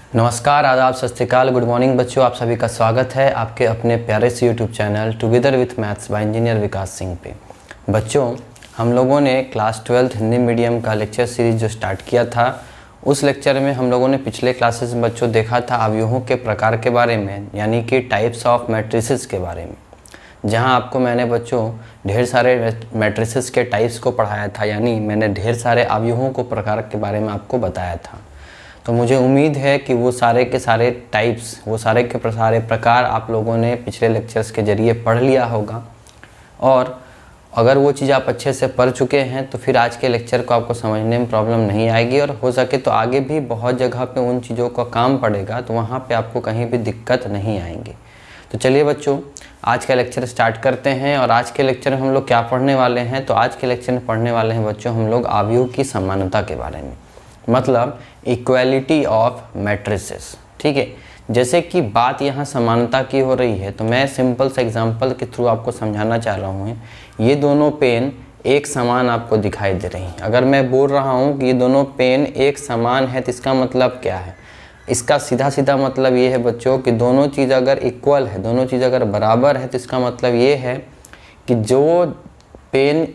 नमस्कार, आदाब, सत श्री अकाल, गुड मॉर्निंग बच्चों। आप सभी का स्वागत है आपके अपने प्यारे से YouTube channel together with maths by engineer Vikas Singh पे। बच्चों, हम लोगों ने क्लास 12 हिंदी मीडियम का लेक्चर सीरीज जो स्टार्ट किया था, उस लेक्चर में हम लोगों ने पिछले क्लासेस में बच्चों देखा था अवयवों के प्रकार के बारे में, यानी कि टाइप्स ऑफ मैट्रिसेस के बारे में, जहाँ आपको मैंने बच्चों ढेर सारे मैट्रिसेस के टाइप्स को पढ़ाया था, यानी मैंने ढेर सारे अवयवों को प्रकार के बारे में आपको बताया था। तो मुझे उम्मीद है कि वो सारे के सारे टाइप्स, वो सारे के सारे प्रकार आप लोगों ने पिछले लेक्चर्स के ज़रिए पढ़ लिया होगा। और अगर वो चीज़ आप अच्छे से पढ़ चुके हैं तो फिर आज के लेक्चर को आपको समझने में प्रॉब्लम नहीं आएगी, और हो सके तो आगे भी बहुत जगह पे उन चीज़ों का काम पड़ेगा, तो वहाँ पे आपको कहीं भी दिक्कत नहीं आएंगी। तो चलिए बच्चों, आज का लेक्चर स्टार्ट करते हैं। और आज के लेक्चर में हम लोग क्या पढ़ने वाले हैं, तो आज के लेक्चर में पढ़ने वाले हैं बच्चों हम लोग अवयव की समानता के बारे में, मतलब इक्वालिटी ऑफ मैट्रिसेस। ठीक है, जैसे कि बात यहाँ समानता की हो रही है, तो मैं सिंपल से एग्जांपल के थ्रू आपको समझाना चाह रहा हूँ। ये दोनों पेन एक समान आपको दिखाई दे रही हैं। अगर मैं बोल रहा हूँ कि ये दोनों पेन एक समान है, तो इसका मतलब क्या है? इसका सीधा सीधा मतलब ये है बच्चों कि दोनों चीज़ अगर इक्वल है, दोनों चीज़ अगर बराबर है, तो इसका मतलब ये है कि जो पेन,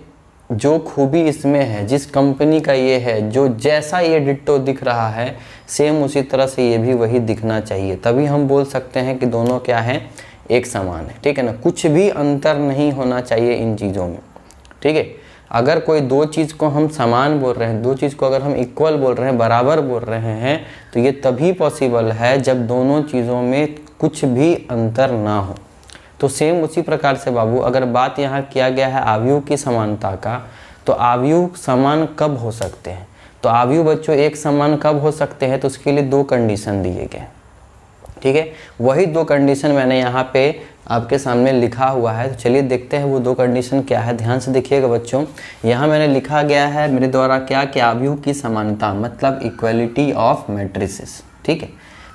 जो खूबी इसमें है, जिस कंपनी का ये है, जो जैसा ये डिट्टो दिख रहा है, सेम उसी तरह से ये भी वही दिखना चाहिए, तभी हम बोल सकते हैं कि दोनों क्या है, एक समान है। ठीक है ना, कुछ भी अंतर नहीं होना चाहिए इन चीज़ों में। ठीक है, अगर कोई दो चीज़ को हम समान बोल रहे हैं, दो चीज़ को अगर हम इक्वल बोल रहे हैं, बराबर बोल रहे हैं, तो ये तभी पॉसिबल है जब दोनों चीज़ों में कुछ भी अंतर ना हो। तो सेम उसी प्रकार से बाबू, अगर बात यहाँ किया गया है अवयव की समानता का, तो अवयव समान कब हो सकते हैं? तो अवयव बच्चों एक समान कब हो सकते हैं? तो उसके लिए दो कंडीशन दिए गए। ठीक है, वही दो कंडीशन मैंने यहाँ पे आपके सामने लिखा हुआ है। तो चलिए देखते हैं वो दो कंडीशन क्या है। ध्यान से देखिएगा बच्चों, यहाँ मैंने लिखा गया है मेरे द्वारा क्या, कि अवयव की समानता मतलब इक्वालिटी ऑफ मैट्रिसेस। ठीक है,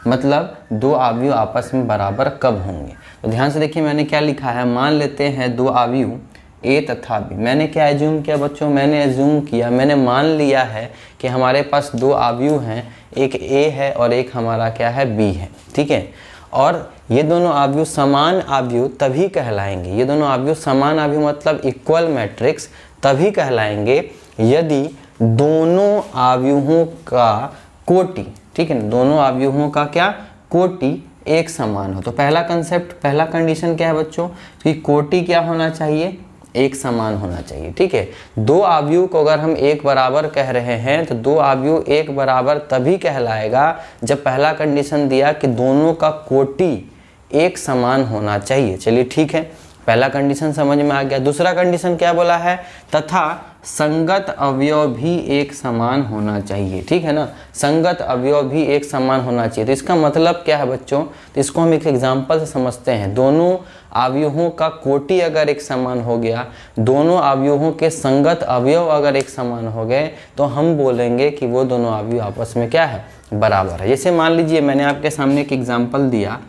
मतलब दो अवयव आपस में बराबर कब होंगे। तो ध्यान से देखिए मैंने क्या लिखा है। मान लेते हैं दो अवयव ए तथा बी। मैंने क्या एज्यूम किया बच्चों? मैंने एज्यूम किया, मैंने मान लिया है कि हमारे पास दो अवयव हैं, एक ए है और एक हमारा क्या है, बी है। ठीक है, और ये दोनों अवयव समान अवयव तभी कहलाएंगे, ये दोनों अवयव समान अवयव मतलब इक्वल मैट्रिक्स तभी कहलाएंगे यदि दोनों अवयवों का कोटि, ठीक है, दोनों अवयवों का क्या, कोटि एक समान हो। तो पहला कंसेप्ट, पहला कंडीशन क्या है बच्चों, कि कोटि क्या होना चाहिए, एक समान होना चाहिए। ठीक है, दो अवयव को अगर हम एक बराबर कह रहे हैं, तो दो अवयव एक बराबर तभी कहलाएगा जब पहला कंडीशन दिया कि दोनों का कोटि एक समान होना चाहिए। चलिए ठीक है, पहला कंडीशन समझ में आ गया। दूसरा कंडीशन क्या बोला है? तथा संगत अवयव भी एक समान होना चाहिए। ठीक है ना, संगत अवयव भी एक समान होना चाहिए। तो इसका मतलब क्या है बच्चों? तो इसको हम एक एग्जांपल से समझते हैं। दोनों अवयवों का कोटि अगर एक समान हो गया, दोनों अवयवों के संगत अवयव अगर एक समान हो गए, तो हम बोलेंगे कि वो दोनों अवयव आपस में क्या है, बराबर है। जैसे मान लीजिए मैंने आपके सामने एक एग्जाम्पल दिया,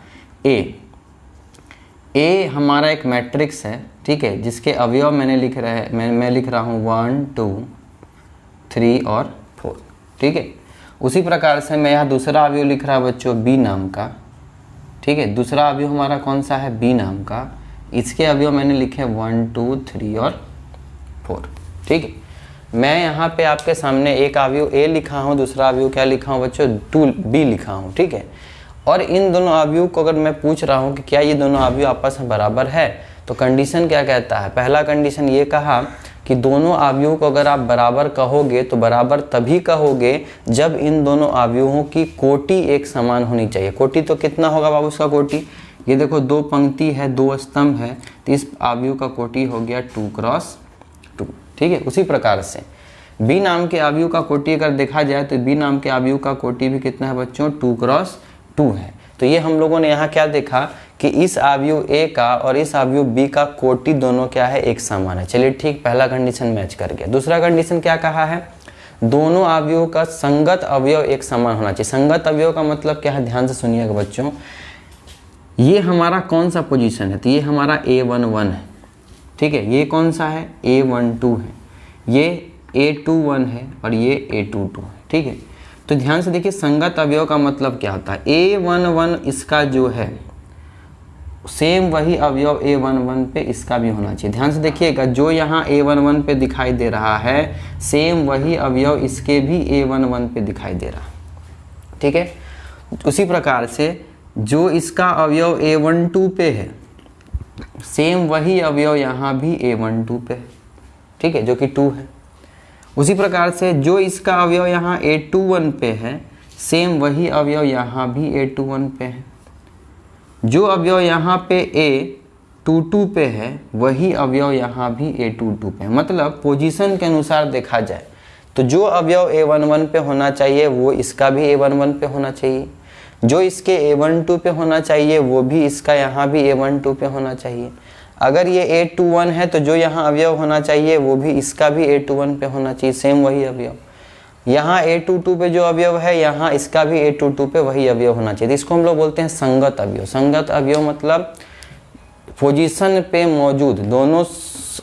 ए हमारा एक मैट्रिक्स है। ठीक है, जिसके अवयव मैंने लिख रहा है, मैं लिख रहा हूँ 1 2 3 और 4। ठीक है, उसी प्रकार से मैं यहाँ दूसरा अवयव लिख रहा हूँ बच्चों बी नाम का। ठीक है, दूसरा अवयव हमारा कौन सा है, बी नाम का। इसके अवयव मैंने लिखे 1 2 3 और 4। ठीक है, मैं यहाँ पे आपके सामने एक अवयव ए लिखा हूँ, दूसरा अवयव क्या लिखा हूँ बच्चों, 2 बी लिखा हूँ। ठीक है, और इन दोनों अवयव को अगर मैं पूछ रहा हूँ कि क्या ये दोनों अवयव आपस में बराबर है, तो कंडीशन क्या कहता है? पहला कंडीशन ये कहा कि दोनों अवयवों को अगर आप बराबर कहोगे, तो बराबर तभी कहोगे जब इन दोनों अवयवों की कोटि एक समान होनी चाहिए। कोटि तो कितना होगा बाबू उसका कोटि? ये देखो, दो पंक्ति है, दो स्तंभ है, तो इस अवयव का कोटि हो गया 2 क्रॉस 2। ठीक है, उसी प्रकार से बी नाम के अवयव का कोटि अगर देखा जाए, तो बी नाम के अवयव का कोटि भी कितना है बच्चों, 2 क्रॉस 2 है। तो ये हम लोगों ने यहाँ क्या देखा कि इस अवयव ए का और इस अवयव बी का कोटि दोनों क्या है, एक समान है। चलिए ठीक, पहला कंडीशन मैच कर गया। दूसरा कंडीशन क्या कहा है? दोनों अवयव का संगत अवयव एक समान होना चाहिए। संगत अवयव का मतलब क्या है, ध्यान से सुनिएगा बच्चों। ये हमारा कौन सा पोजीशन है? तो ये हमारा A11 है। ठीक है, ये कौन सा है, A12 है, ये A21 है और ये A22 है। ठीक है, तो ध्यान से देखिए संगत अवयव का मतलब क्या होता है, A11 इसका जो है सेम वही अवयव A11 पे इसका भी होना चाहिए। ध्यान से देखिएगा, जो यहाँ A11 पे दिखाई दे रहा है सेम वही अवयव इसके भी A11 पे दिखाई दे रहा है, ठीक है। उसी प्रकार से जो इसका अवयव A12 पे है सेम वही अवयव यहाँ भी A12 पे है, ठीक है, जो कि 2 है। उसी प्रकार से जो इसका अवयव यहाँ A21 पे है सेम वही अवयव यहाँ भी A21 पे है। जो अवयव यहाँ पे A22 पे है वही अवयव यहाँ भी A22 पे है। मतलब पोजीशन के अनुसार देखा जाए तो जो अवयव A11 पे होना चाहिए वो इसका भी A11 पे होना चाहिए, जो इसके A12 पे होना चाहिए वो भी इसका यहाँ भी A12 पे होना चाहिए। अगर ये A21 है तो जो यहाँ अवयव होना चाहिए वो भी इसका भी A21 पे होना चाहिए, सेम वही अवयव। यहाँ A22 पे जो अवयव है यहाँ इसका भी A22 पे वही अवयव होना चाहिए। इसको हम लोग बोलते हैं संगत अवयव। संगत अवयव मतलब पोजीशन पे मौजूद, दोनों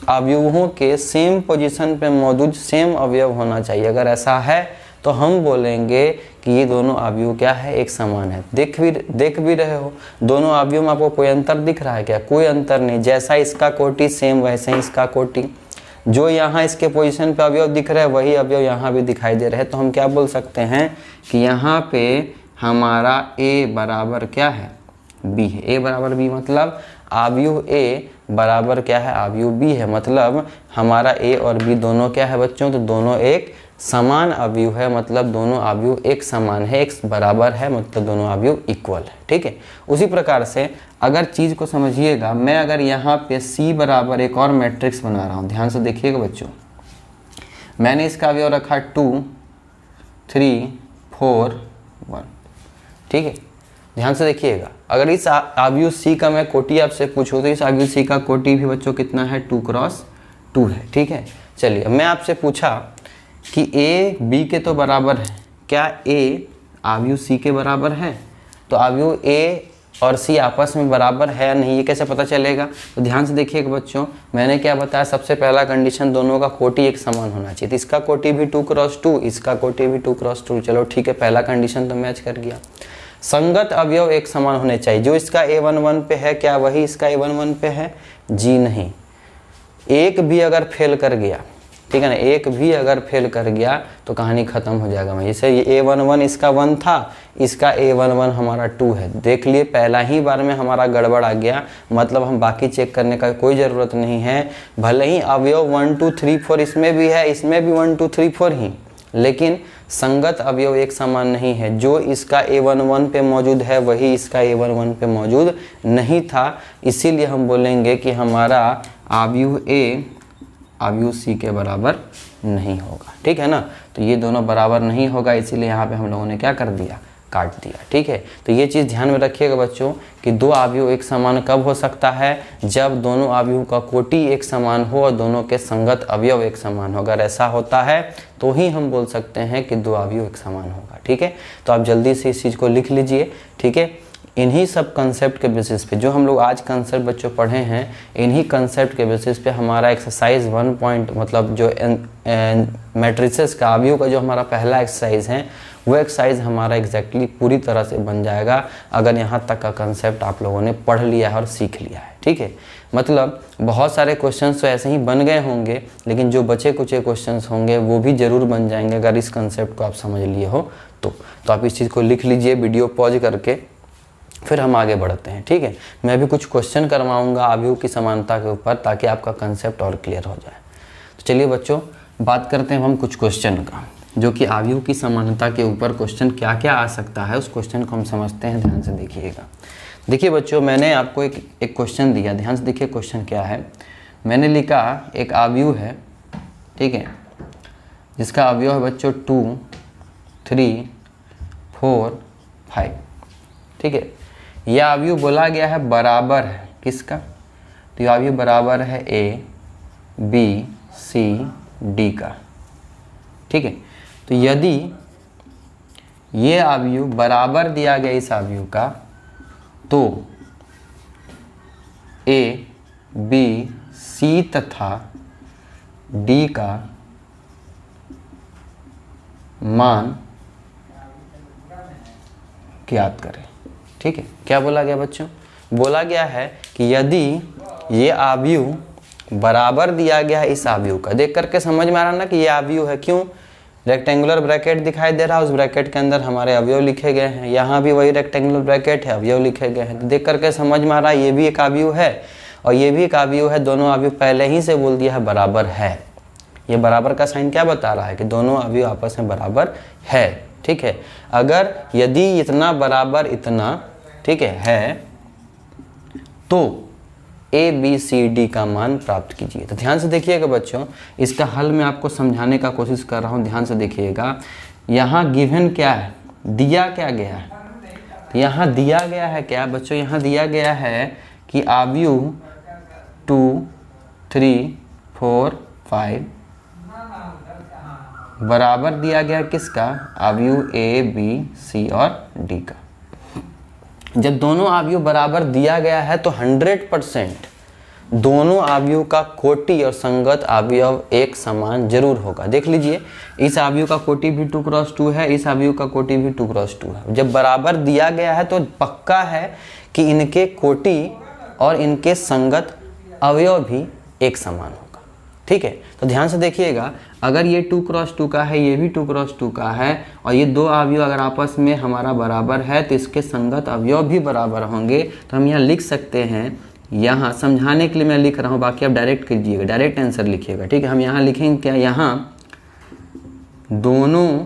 अवयवों के सेम पोजीशन पे मौजूद सेम अवयव होना चाहिए। अगर ऐसा है तो हम बोलेंगे कि ये दोनों अवयव क्या है, एक समान है। देख भी रहे हो दोनों अवयव में आपको कोई अंतर दिख रहा है क्या? कोई अंतर नहीं। जैसा इसका कोटि सेम वैसे ही इसका कोटि। जो यहाँ इसके पोजीशन पे अवयव दिख रहे हैं वही अवयव यहाँ भी दिखाई दे रहे हैं। तो हम क्या बोल सकते हैं कि यहाँ पे हमारा A बराबर क्या है, B है। A बराबर B मतलब अवयव A बराबर क्या है, अवयव B है। मतलब हमारा A और B दोनों क्या है बच्चों, तो दोनों एक समान अवयव है। मतलब दोनों अवयव एक समान है, एक बराबर है, मतलब दोनों अवयव इक्वल है, ठीक है। उसी प्रकार से अगर चीज़ को समझिएगा, मैं अगर यहाँ पे C बराबर एक और मैट्रिक्स बना रहा हूँ, ध्यान से देखिएगा बच्चों, मैंने इसका अवयव रखा 2 3 4 1, ठीक है। ध्यान से देखिएगा, अगर इस अवयव C का मैं कोटि आपसे पूछूँ तो इस अवयव C का कोटि भी बच्चों कितना है, 2 क्रॉस 2 है, ठीक है। चलिए मैं आपसे पूछा कि A B के तो बराबर है, क्या A अवयव C के बराबर है? तो अवयव A और C आपस में बराबर है या नहीं, ये कैसे पता चलेगा? तो ध्यान से देखिएगा बच्चों, मैंने क्या बताया, सबसे पहला कंडीशन दोनों का कोटि एक समान होना चाहिए। तो इसका कोटि भी 2 क्रॉस 2, इसका कोटि भी 2 क्रॉस 2। चलो ठीक है, पहला कंडीशन तो मैच कर गया। संगत अवयव एक समान होने चाहिए। जो इसका A11 पे है क्या वही इसका A11 पे है? जी नहीं। एक भी अगर फेल कर गया, ठीक है ना, एक भी अगर फेल कर गया तो कहानी खत्म हो जाएगा। मैं जैसे ये A11 इसका 1 था, इसका A11 हमारा 2 है। देख लिए पहला ही बार में हमारा गड़बड़ आ गया, मतलब हम बाकी चेक करने का कोई ज़रूरत नहीं है। भले ही अवयव 1 2 3 4 इसमें भी है, इसमें भी 1 2 3 4 ही, लेकिन संगत अवयव एक समान नहीं है। जो इसका A11 पे मौजूद है वही इसका A11 पे मौजूद नहीं था। इसीलिए हम बोलेंगे कि हमारा अवयव A अवयव C के बराबर नहीं होगा, ठीक है ना। तो ये दोनों बराबर नहीं होगा, इसीलिए यहाँ पे हम लोगों ने क्या कर दिया, काट दिया, ठीक है। तो ये चीज़ ध्यान में रखिएगा बच्चों कि दो अवयव एक समान कब हो सकता है, जब दोनों अवयव का कोटि एक समान हो और दोनों के संगत अवयव एक समान हो। अगर ऐसा होता है तो ही हम बोल सकते हैं कि दो अवयव एक समान होगा, ठीक है। तो आप जल्दी से इस चीज़ को लिख लीजिए, ठीक है। इन्हीं सब कंसेप्ट के बेसिस पे जो हम लोग आज कंसेप्ट बच्चों पढ़े हैं, इन्हीं कंसेप्ट के बेसिस पे हमारा एक्सरसाइज 1 पॉइंट मतलब जो मैट्रिसेस का अवयव का जो हमारा पहला एक्सरसाइज है वो एक्सरसाइज हमारा एग्जैक्टली पूरी तरह से बन जाएगा अगर यहाँ तक का कंसेप्ट आप लोगों ने पढ़ लिया है और सीख लिया है, ठीक है। मतलब बहुत सारे क्वेश्चंस तो ऐसे ही बन गए होंगे, लेकिन जो बचे कुछ क्वेश्चंस होंगे वो भी ज़रूर बन जाएंगे अगर इस कंसेप्ट को आप समझ लिए हो तो आप इस चीज़ को लिख लीजिए वीडियो पॉज करके, फिर हम आगे बढ़ते हैं, ठीक है। मैं भी कुछ क्वेश्चन करवाऊंगा अवयव की समानता के ऊपर ताकि आपका कंसेप्ट और क्लियर हो जाए। तो चलिए बच्चों बात करते हैं हम कुछ क्वेश्चन का, जो कि अवयव की समानता के ऊपर क्वेश्चन क्या क्या आ सकता है उस क्वेश्चन को हम समझते हैं। ध्यान से देखिएगा। देखिए बच्चों, मैंने आपको एक क्वेश्चन दिया, ध्यान से देखिए क्वेश्चन क्या है। मैंने लिखा एक अवयव है, ठीक है, जिसका अवयव है बच्चों 2 3 4 5, ठीक है। यह अवयव बोला गया है बराबर है किसका, तो यह अवयव बराबर है A B C D का, ठीक है। तो यदि ये अवयव बराबर दिया गया इस अवयव का, तो A B C तथा D का मान ज्ञात करें। ठीक है, क्या बोला गया बच्चों? बोला गया है कि यदि ये अवयव बराबर दिया गया है इस अवयव का, देख करके समझ में आ रहा ना कि ये अवयव है। क्यों? रेक्टेंगुलर ब्रैकेट दिखाई दे रहा है, उस ब्रैकेट के अंदर हमारे अवयव लिखे गए हैं। यहाँ भी वही रेक्टेंगुलर ब्रैकेट है, अवयव लिखे गए हैं। तो देख करके समझ में आ रहा है ये भी एक अवयव है और ये भी एक अवयव है। दोनों अवयव पहले ही से बोल दिया है बराबर है। ये बराबर का साइन क्या बता रहा है कि दोनों अवयव आपस में बराबर है। ठीक है, अगर यदि इतना बराबर इतना, ठीक है तो ए बी सी डी का मान प्राप्त कीजिए। तो ध्यान से देखिएगा बच्चों, इसका हल मैं आपको समझाने का कोशिश कर रहा हूँ, ध्यान से देखिएगा। यहाँ गिवन क्या है, दिया क्या गया है? यहाँ दिया गया है क्या बच्चों? यहाँ दिया गया है कि अवयव 2, 3, 4, 5 बराबर दिया गया किसका? अवयव ए बी सी और डी का। जब दोनों अवयव बराबर दिया गया है तो 100% दोनों अवयव का कोटि और संगत अवयव एक समान जरूर होगा। देख लीजिए, इस अवयव का कोटि भी 2 क्रॉस 2 है, इस अवयव का कोटि भी 2 क्रॉस 2 है। जब बराबर दिया गया है तो पक्का है कि इनके कोटि और इनके संगत अवयव भी एक समान होगा। ठीक है, तो ध्यान से देखिएगा, अगर ये 2 क्रॉस 2 का है, ये भी 2 क्रॉस 2 का है और ये दो अवयव अगर आपस में हमारा बराबर है तो इसके संगत अवयव भी बराबर होंगे। तो हम यहाँ लिख सकते हैं, यहाँ समझाने के लिए मैं लिख रहा हूँ, बाकी आप डायरेक्ट कीजिएगा, डायरेक्ट आंसर लिखिएगा। ठीक है, हम यहाँ लिखेंगे क्या? यहाँ दोनों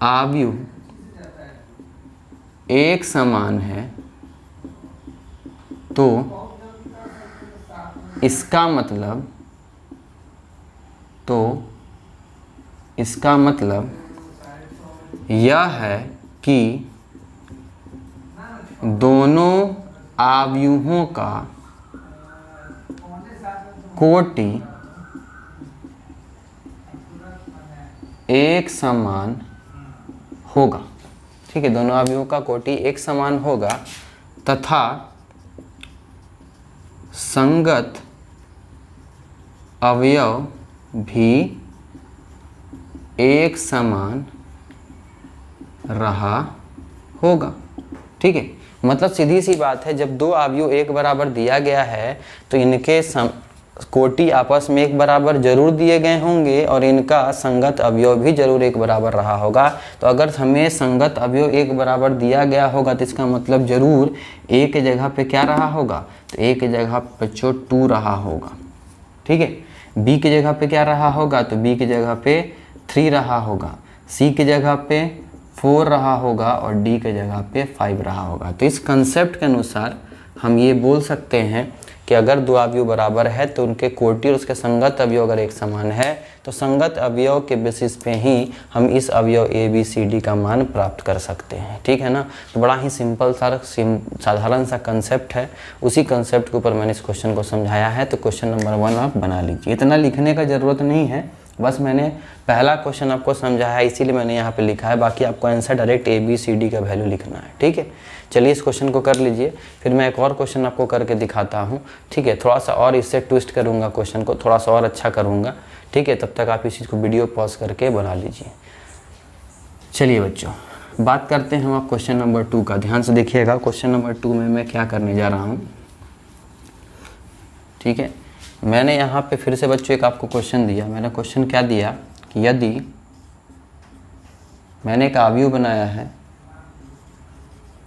अवयव एक समान है तो इसका मतलब यह है कि दोनों अवयवों का कोटि एक समान होगा। ठीक है, दोनों अवयवों का कोटि एक समान होगा तथा संगत अवयव भी एक समान रहा होगा। ठीक है, मतलब सीधी सी बात है, जब दो अवयव एक बराबर दिया गया है तो इनके कोटि आपस में एक बराबर जरूर दिए गए होंगे और इनका संगत अवयव भी जरूर एक बराबर रहा होगा। तो अगर हमें संगत अवयव एक बराबर दिया गया होगा तो इसका मतलब जरूर ए के जगह पे क्या रहा होगा? तो ए के जगह पे 2 रहा होगा। ठीक है, बी की जगह पे क्या रहा होगा? तो बी की जगह पे 3 रहा होगा, सी की जगह पे 4 रहा होगा और डी की जगह पे 5 रहा होगा। तो इस कंसेप्ट के अनुसार हम ये बोल सकते हैं कि अगर दो अवयव बराबर है तो उनके कोटि और उसके संगत अवयव अगर एक समान है तो संगत अवयव के बेसिस पे ही हम इस अवयव ए बी सी डी का मान प्राप्त कर सकते हैं। ठीक है ना, तो बड़ा ही सिंपल साधारण सा कंसेप्ट है। उसी कंसेप्ट के ऊपर मैंने इस क्वेश्चन को समझाया है। तो क्वेश्चन नंबर 1 आप बना लीजिए, इतना लिखने का ज़रूरत नहीं है, बस मैंने पहला क्वेश्चन आपको समझाया है इसीलिए मैंने यहाँ पे लिखा है। बाकी आपको answer direct A B C D का वैल्यू लिखना है। ठीक है, चलिए इस क्वेश्चन को कर लीजिए, फिर मैं एक और क्वेश्चन आपको करके दिखाता हूँ। ठीक है, थोड़ा सा और इससे ट्विस्ट करूँगा, क्वेश्चन को थोड़ा सा और अच्छा करूँगा। ठीक है, तब तक आप इस चीज़ को वीडियो पॉज करके बना लीजिए। चलिए बच्चों, बात करते हैं हम आप क्वेश्चन नंबर 2 का। ध्यान से देखिएगा, क्वेश्चन नंबर 2 में मैं क्या करने जा रहा हूँ। ठीक है, मैंने यहाँ पे फिर से बच्चों एक आपको क्वेश्चन दिया। मैंने क्वेश्चन क्या दिया कि यदि मैंने एक अवयव बनाया है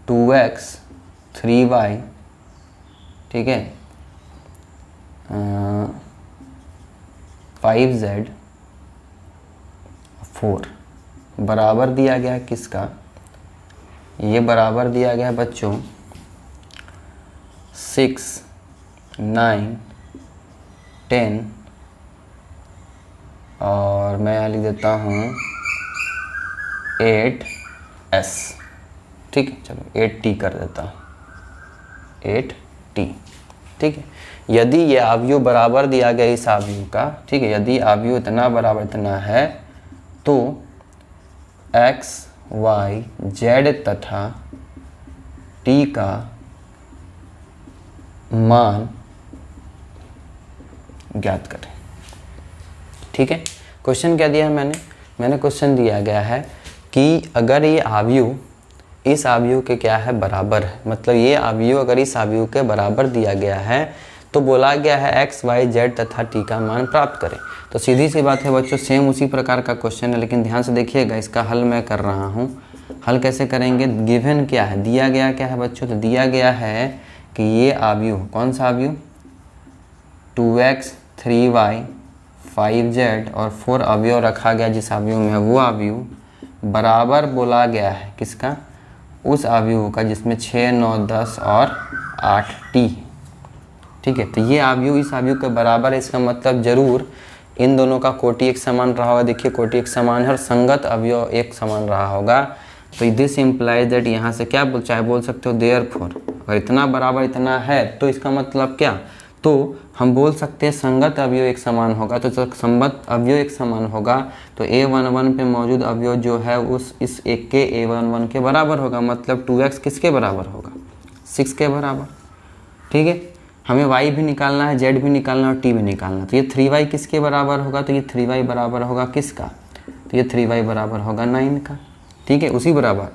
2x 3y, ठीक है, 5z 4 बराबर दिया गया किसका? ये बराबर दिया गया बच्चों 6, 9, 10 और मैं यहाँ लिख देता हूँ 8s। ठीक है, चलो 8t कर देता हूँ, 8t। ठीक है, यदि ये अवयव बराबर दिया गया इस अवयव का, ठीक है, यदि अवयव इतना बराबर इतना है तो x, y, z तथा t का मान ज्ञात करें। ठीक है, क्वेश्चन क्या दिया है मैंने क्वेश्चन दिया गया है कि अगर ये अवयव इस अवयव के क्या है, बराबर है। मतलब ये अवयव अगर इस अवयव के बराबर दिया गया है तो बोला गया है एक्स वाई जेड तथा टी का मान प्राप्त करें। तो सीधी सी बात है बच्चों, सेम उसी प्रकार का क्वेश्चन है, लेकिन ध्यान से देखिएगा, इसका हल मैं कर रहा हूँ। हल कैसे करेंगे, गिवन क्या है, दिया गया क्या है बच्चों, तो दिया गया है कि ये अवयव, कौन सा अवयव, 2x 3y 5z और 4 अवयव रखा गया जिस अवयव में, वो अवयव बराबर बोला गया है किसका, उस अवयव का जिसमें 6 9 10 और 8 टी। ठीक है, तो ये अवयव इस अवयव के बराबर है, इसका मतलब जरूर इन दोनों का कोटि एक समान रहा होगा। देखिए कोटि एक समान है और संगत अवयव एक समान रहा होगा। तो दिस इम्प्लाइज दैट, यहाँ से क्या चाहे बोल सकते हो देयरफॉर, अगर इतना बराबर इतना है तो इसका मतलब क्या, तो हम बोल सकते हैं संगत अवयव एक समान होगा। तो जब संगत अवयव एक समान होगा तो a11 पे मौजूद अवयव जो है उस इस एक के a11 के बराबर होगा। मतलब 2x किसके बराबर होगा, 6 के बराबर। ठीक है, हमें y भी निकालना है, z भी निकालना है और t भी निकालना है। तो ये 3y किसके बराबर होगा, तो ये 3y बराबर होगा किसका, तो ये 3y बराबर होगा 9 का। ठीक है, उसी बराबर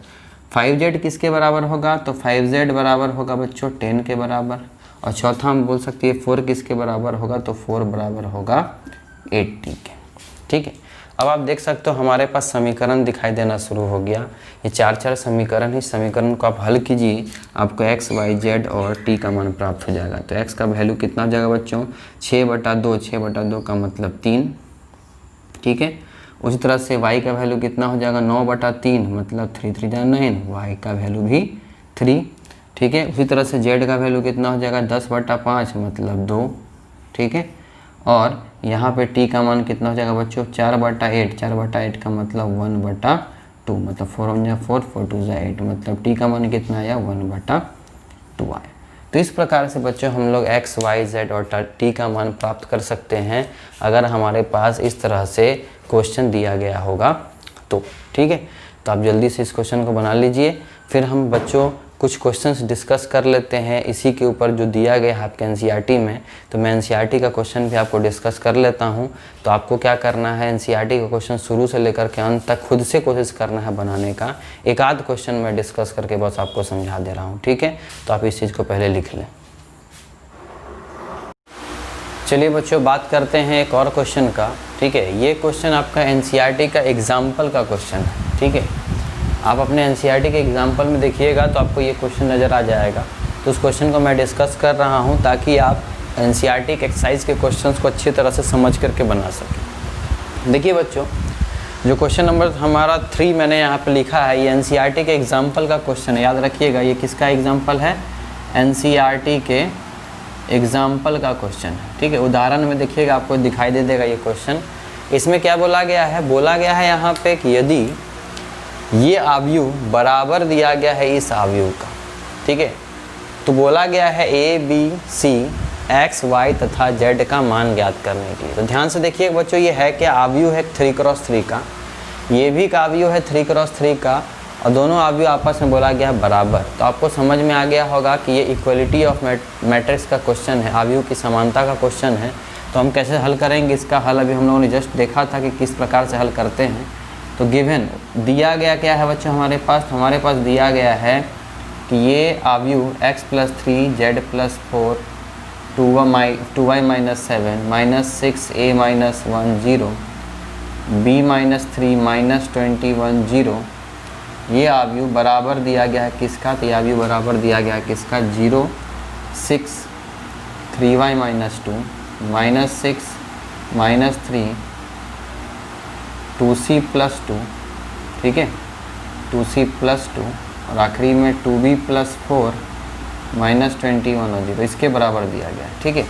5z किसके बराबर होगा, तो 5z बराबर होगा बच्चों 10 के बराबर। और चौथा हम बोल सकते हैं 4 किसके बराबर होगा, तो 4 बराबर होगा 80 के। ठीक है, अब आप देख सकते हो हमारे पास समीकरण दिखाई देना शुरू हो गया। ये 4 समीकरण है, इस समीकरण को आप हल कीजिए, आपको x y z और t का मान प्राप्त हो जाएगा। तो x का वैल्यू कितना हो जाएगा बच्चों, 6/2, 6/2 का मतलब 3। ठीक है, उसी तरह से y का वैल्यू कितना हो जाएगा, 9/3 मतलब 3 3 9, y का वैल्यू भी 3। ठीक है, उसी तरह से z का वैल्यू कितना हो जाएगा, 10/5 मतलब 2। ठीक है, और यहाँ पे t का मान कितना हो जाएगा बच्चों, 4/8, 4/8 का मतलब 1/2, मतलब 4 4 2 8, मतलब t का मान कितना आया, 1/2 आया। तो इस प्रकार से बच्चों हम लोग x y z और t का मान प्राप्त कर सकते हैं अगर हमारे पास इस तरह से क्वेश्चन दिया गया होगा तो। ठीक है, तो आप जल्दी से इस क्वेश्चन को बना लीजिए, फिर हम बच्चों कुछ क्वेश्चंस डिस्कस कर लेते हैं इसी के ऊपर जो दिया गया है आपके एनसीईआरटी में। तो मैं एनसीईआरटी का क्वेश्चन भी आपको डिस्कस कर लेता हूं। तो आपको क्या करना है, एनसीईआरटी का क्वेश्चन शुरू से लेकर के अंत तक खुद से कोशिश करना है बनाने का। एक आध क्वेश्चन मैं डिस्कस करके बस आपको समझा दे रहा हूँ। ठीक है, तो आप इस चीज़ को पहले लिख लें। चलिए बच्चों बात करते हैं एक और क्वेश्चन का। ठीक है, ये क्वेश्चन आपका एनसीईआरटी का एग्जाम्पल का क्वेश्चन है। ठीक है, आप अपने एनसीईआरटी के एग्जाम्पल में देखिएगा तो आपको ये क्वेश्चन नज़र आ जाएगा। तो उस क्वेश्चन को मैं डिस्कस कर रहा हूँ ताकि आप एनसीईआरटी के एक्सरसाइज के क्वेश्चंस को अच्छी तरह से समझ करके बना सकें। देखिए बच्चों, जो क्वेश्चन नंबर हमारा 3 मैंने यहाँ पे लिखा है, ये एनसीईआरटी के एग्जाम्पल का क्वेश्चन है। याद रखिएगा, ये किसका एग्जाम्पल है, एनसीईआरटी के एग्जाम्पल का क्वेश्चन है। ठीक है, उदाहरण में देखिएगा आपको दिखाई दे देगा ये क्वेश्चन। इसमें क्या बोला गया है, बोला गया है यहाँ पे कि यदि ये अवयव बराबर दिया गया है इस अवयव का, ठीक है, तो बोला गया है a b c x y तथा z का मान ज्ञात करने के लिए। तो ध्यान से देखिए बच्चों, ये है क्या, अवयव है 3x3 का, ये भी का अवयव है 3x3 का, और दोनों अवयव आपस में बोला गया है बराबर। तो आपको समझ में आ गया होगा कि ये इक्वलिटी ऑफ मैट्रिक्स का क्वेश्चन है, अवयव की समानता का क्वेश्चन है। तो हम कैसे हल करेंगे, इसका हल अभी हम लोगों ने जस्ट देखा था कि किस प्रकार से हल करते हैं। तो गिवन दिया गया क्या है बच्चों हमारे पास, तो हमारे पास दिया गया है कि ये अवयव x + 3 z + 4 2y - 7 - 6a - 1 0 b - 3 - 21 0, ये अवयव बराबर दिया गया है किसका, तो ये अवयव बराबर दिया गया है किसका, 0 6 3y - 2 -6 - 3 2c + 2, ठीक है, 2c + 2 और आखिरी में 2b + 4 -21 और 0, इसके बराबर दिया गया है। ठीक है,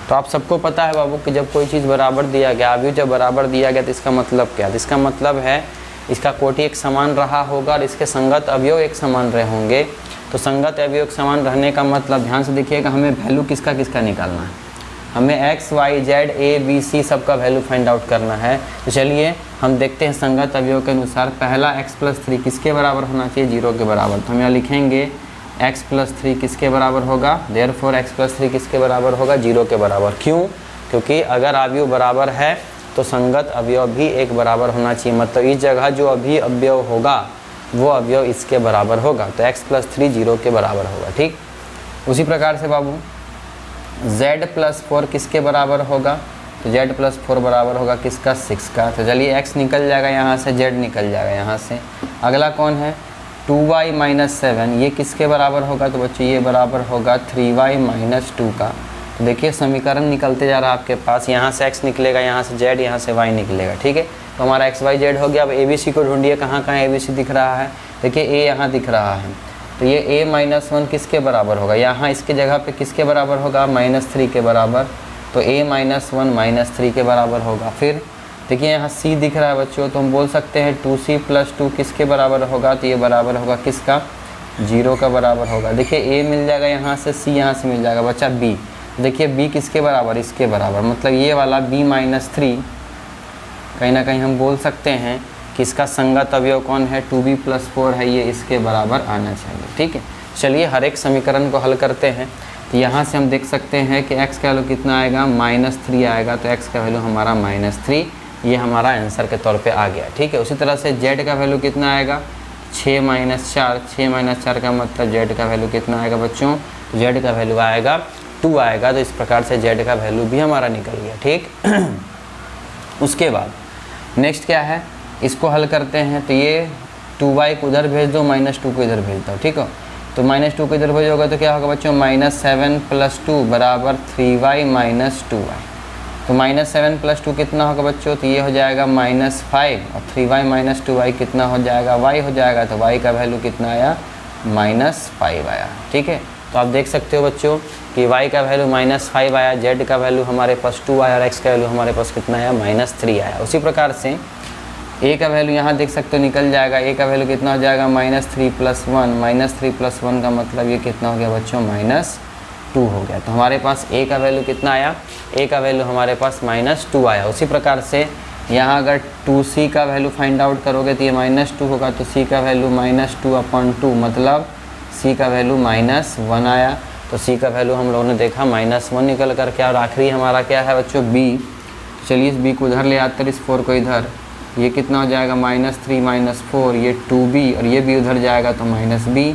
तो आप सबको पता है बाबू कि जब कोई चीज़ बराबर दिया गया, अवयव जब बराबर दिया गया तो इसका मतलब क्या, तो इसका मतलब है इसका कोटि एक समान रहा होगा और इसके संगत अवयव एक समान रहे होंगे। तो संगत अवयव एक समान रहने का मतलब, ध्यान से देखिएगा, हमें वैल्यू किसका किसका निकालना है, हमें x y z a b c सबका वैल्यू फाइंड आउट करना है। तो चलिए हम देखते हैं संगत अवयव के अनुसार पहला x + 3 किसके बराबर होना चाहिए, 0 के बराबर। तो हम यहाँ लिखेंगे x + 3 किसके बराबर होगा, देयरफॉर x + 3 किसके बराबर होगा, 0 के बराबर। क्यों, क्योंकि अगर अवयव बराबर है तो संगत अवयव भी एक बराबर होना चाहिए। मतलब इस जगह जो अभी अवयव होगा वो अवयव इसके बराबर होगा। तो x + 3 0 के बराबर होगा। ठीक, उसी प्रकार से बाबू z + 4 किसके बराबर होगा? तो z + 4 बराबर होगा किसका? 6 का। तो चलिए x निकल जाएगा यहाँ से, z निकल जाएगा यहाँ से। अगला कौन है? 2y - 7, ये किसके बराबर होगा? तो बच्चों ये बराबर होगा 3y - 2 का। तो देखिए समीकरण निकलते जा रहा है आपके पास, यहाँ से x निकलेगा, यहाँ से z, यहाँ से y निकलेगा। ठीक है, तो हमारा x y z हो गया। अब ABC को ढूंढिए, कहाँ कहाँ ABC दिख रहा है? देखिए a यहाँ दिख रहा है, तो ये a - 1 किसके बराबर होगा? यहाँ इसके जगह पे किसके बराबर होगा? -3 के बराबर। तो a - 1 - 3 के बराबर होगा। फिर देखिए यहाँ c दिख रहा है बच्चों, तो हम बोल सकते हैं 2c + 2 किसके बराबर होगा? तो ये बराबर होगा किसका? 0 का बराबर होगा। देखिए a मिल जाएगा यहाँ से, c यहाँ से मिल जाएगा। बच्चा b, देखिए b किसके बराबर? इसके बराबर। मतलब ये वाला b - 3 कहीं ना कहीं हम बोल सकते हैं कि इसका संगत अवयव कौन है? 2b + 4 है, ये इसके बराबर आना चाहिए। ठीक है, चलिए हर एक समीकरण को हल करते हैं। तो यहाँ से हम देख सकते हैं कि x का वैल्यू कितना आएगा? -3 आएगा। तो x का वैल्यू हमारा -3, ये हमारा आंसर के तौर पे आ गया। ठीक है, उसी तरह से z का वैल्यू कितना आएगा? 6 - 4, 6 - 4 का मतलब z का वैल्यू कितना आएगा बच्चों? z का वैल्यू आएगा 2 आएगा। तो इस प्रकार से z का वैल्यू भी हमारा निकल गया। ठीक उसके बाद नेक्स्ट क्या है? इसको हल करते हैं। तो ये 2y को उधर भेज दो, -2 को इधर भेज दो। ठीक है, तो -2 को इधर भेजोगे तो क्या होगा बच्चों? -7 + 2 बराबर 3y - 2y। तो -7 + 2 कितना होगा बच्चों? तो ये हो जाएगा -5, और 3y - 2y कितना हो जाएगा? y हो जाएगा। तो y का वैल्यू कितना आया? -5 आया। ठीक है, तो आप देख सकते हो बच्चों कि y का वैल्यू -5 आया, z का वैल्यू हमारे पास 2 आया, और x का वैल्यू हमारे पास कितना आया? -3 आया। उसी प्रकार से a का वैल्यू यहाँ देख सकते हो निकल जाएगा। a का वैल्यू कितना हो जाएगा? -3 + 1, -3 + 1 का मतलब ये कितना हो गया बच्चों? -2 हो गया। तो हमारे पास a का वैल्यू कितना आया? a का वैल्यू हमारे पास -2 आया। उसी प्रकार से यहाँ अगर 2c का वैल्यू फाइंड आउट करोगे तो ये -2 होगा। तो c का वैल्यू -2/2 मतलब c का वैल्यू -1 आया। तो c का वैल्यू हम लोगों ने देखा -1 निकल कर के, और आखिरी हमारा क्या है बच्चों? b। चलिए इस b को उधर ले आते हैं, इस 4 को इधर, ये कितना हो जाएगा? -3 - 4, ये 2b, और ये भी उधर जाएगा तो -b,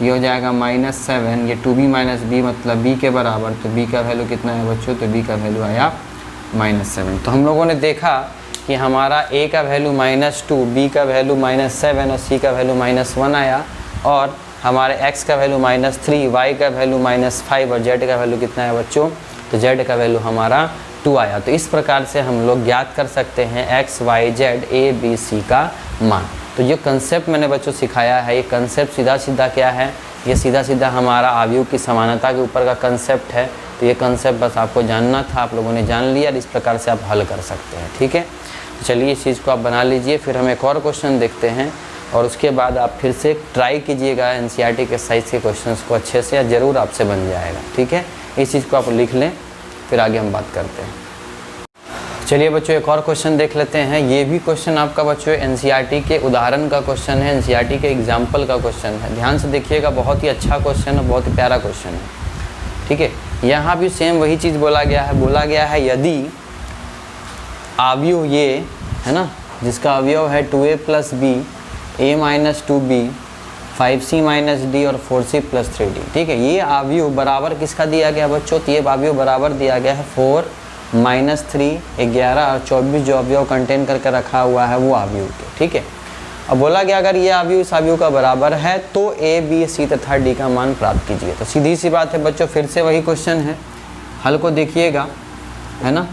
ये हो जाएगा -7, ये 2b - b मतलब b के बराबर। तो b का वैल्यू कितना है बच्चों? तो b का वैल्यू आया -7। तो हम लोगों ने देखा कि हमारा a का वैल्यू -2, b का वैल्यू -7 और c का वैल्यू -1 आया, और हमारे x का वैल्यू -3, y का वैल्यू -5 और z का वैल्यू कितना है बच्चों? तो z का वैल्यू हमारा 2 आया। तो इस प्रकार से हम लोग ज्ञात कर सकते हैं x, y, z, a, b, c का मान। तो जो कंसेप्ट मैंने बच्चों सिखाया है, ये कंसेप्ट सीधा सीधा क्या है? ये सीधा सीधा हमारा आव्यूह की समानता के ऊपर का कंसेप्ट है। तो ये कंसेप्ट बस आपको जानना था, आप लोगों ने जान लिया, और इस प्रकार से आप हल कर सकते हैं। ठीक है, तो चलिए इस चीज़ को आप बना लीजिए। फिर हम एक और क्वेश्चन देखते हैं, और उसके बाद आप फिर से ट्राई कीजिएगा NCERT के साइज़ के क्वेश्चंस को अच्छे से, या ज़रूर आपसे बन जाएगा। ठीक है, इस चीज़ को आप लिख लें, फिर आगे हम बात करते हैं। चलिए बच्चों एक और क्वेश्चन देख लेते हैं। ये भी क्वेश्चन आपका बच्चों NCERT के उदाहरण का क्वेश्चन है, NCERT के एग्जाम्पल का क्वेश्चन है। ध्यान से देखिएगा, बहुत ही अच्छा क्वेश्चन है, बहुत ही प्यारा क्वेश्चन है। ठीक है, यहाँ भी सेम वही चीज़ बोला गया है यदि अवयव ये है ना, जिसका अवयव है 2a + b, a - 2b, 5c - d और 4c + 3d। ठीक है, ये अवयव बराबर किसका दिया गया बच्चों? तो ये अवयव बराबर दिया गया है 4, -3, 11 और 24 जो अवयव कंटेन करके रखा हुआ है वो अवयव के। ठीक है, अब बोला गया अगर ये अवयव इस अवयव का बराबर है तो a, b, c तथा d का मान प्राप्त कीजिए। तो सीधी सी बात है बच्चों, फिर से वही क्वेश्चन है, हल को देखिएगा, है ना।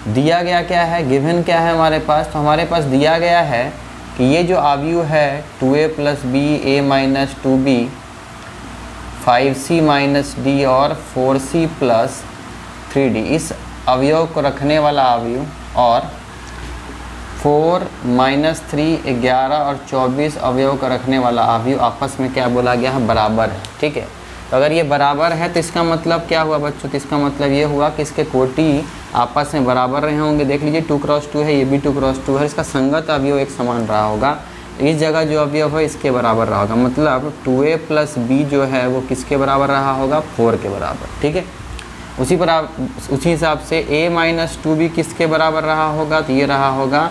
दिया गया क्या है, गिवन क्या है हमारे पास? तो हमारे पास दिया गया है कि ये जो अवयव है 2a + b, a - 2b, 5c - d और 4c + 3d, इस अवयव को रखने वाला अवयव और 4, -3, 11 और 24 अवयव का रखने वाला अवयव आपस में क्या बोला गया है? बराबर है। ठीक है, तो अगर ये बराबर है तो इसका मतलब क्या हुआ बच्चों? तो इसका मतलब ये हुआ कि इसके कोटि आपस में बराबर रहे होंगे। देख लीजिए 2 × 2 है, ये भी 2 × 2 है, इसका संगत अवयव एक समान रहा होगा। इस जगह जो अवयव है इसके बराबर रहा होगा, मतलब 2a + b जो है वो किसके बराबर रहा होगा? 4 के बराबर। ठीक है, उसी हिसाब से a - 2b किसके बराबर रहा होगा? तो ये रहा होगा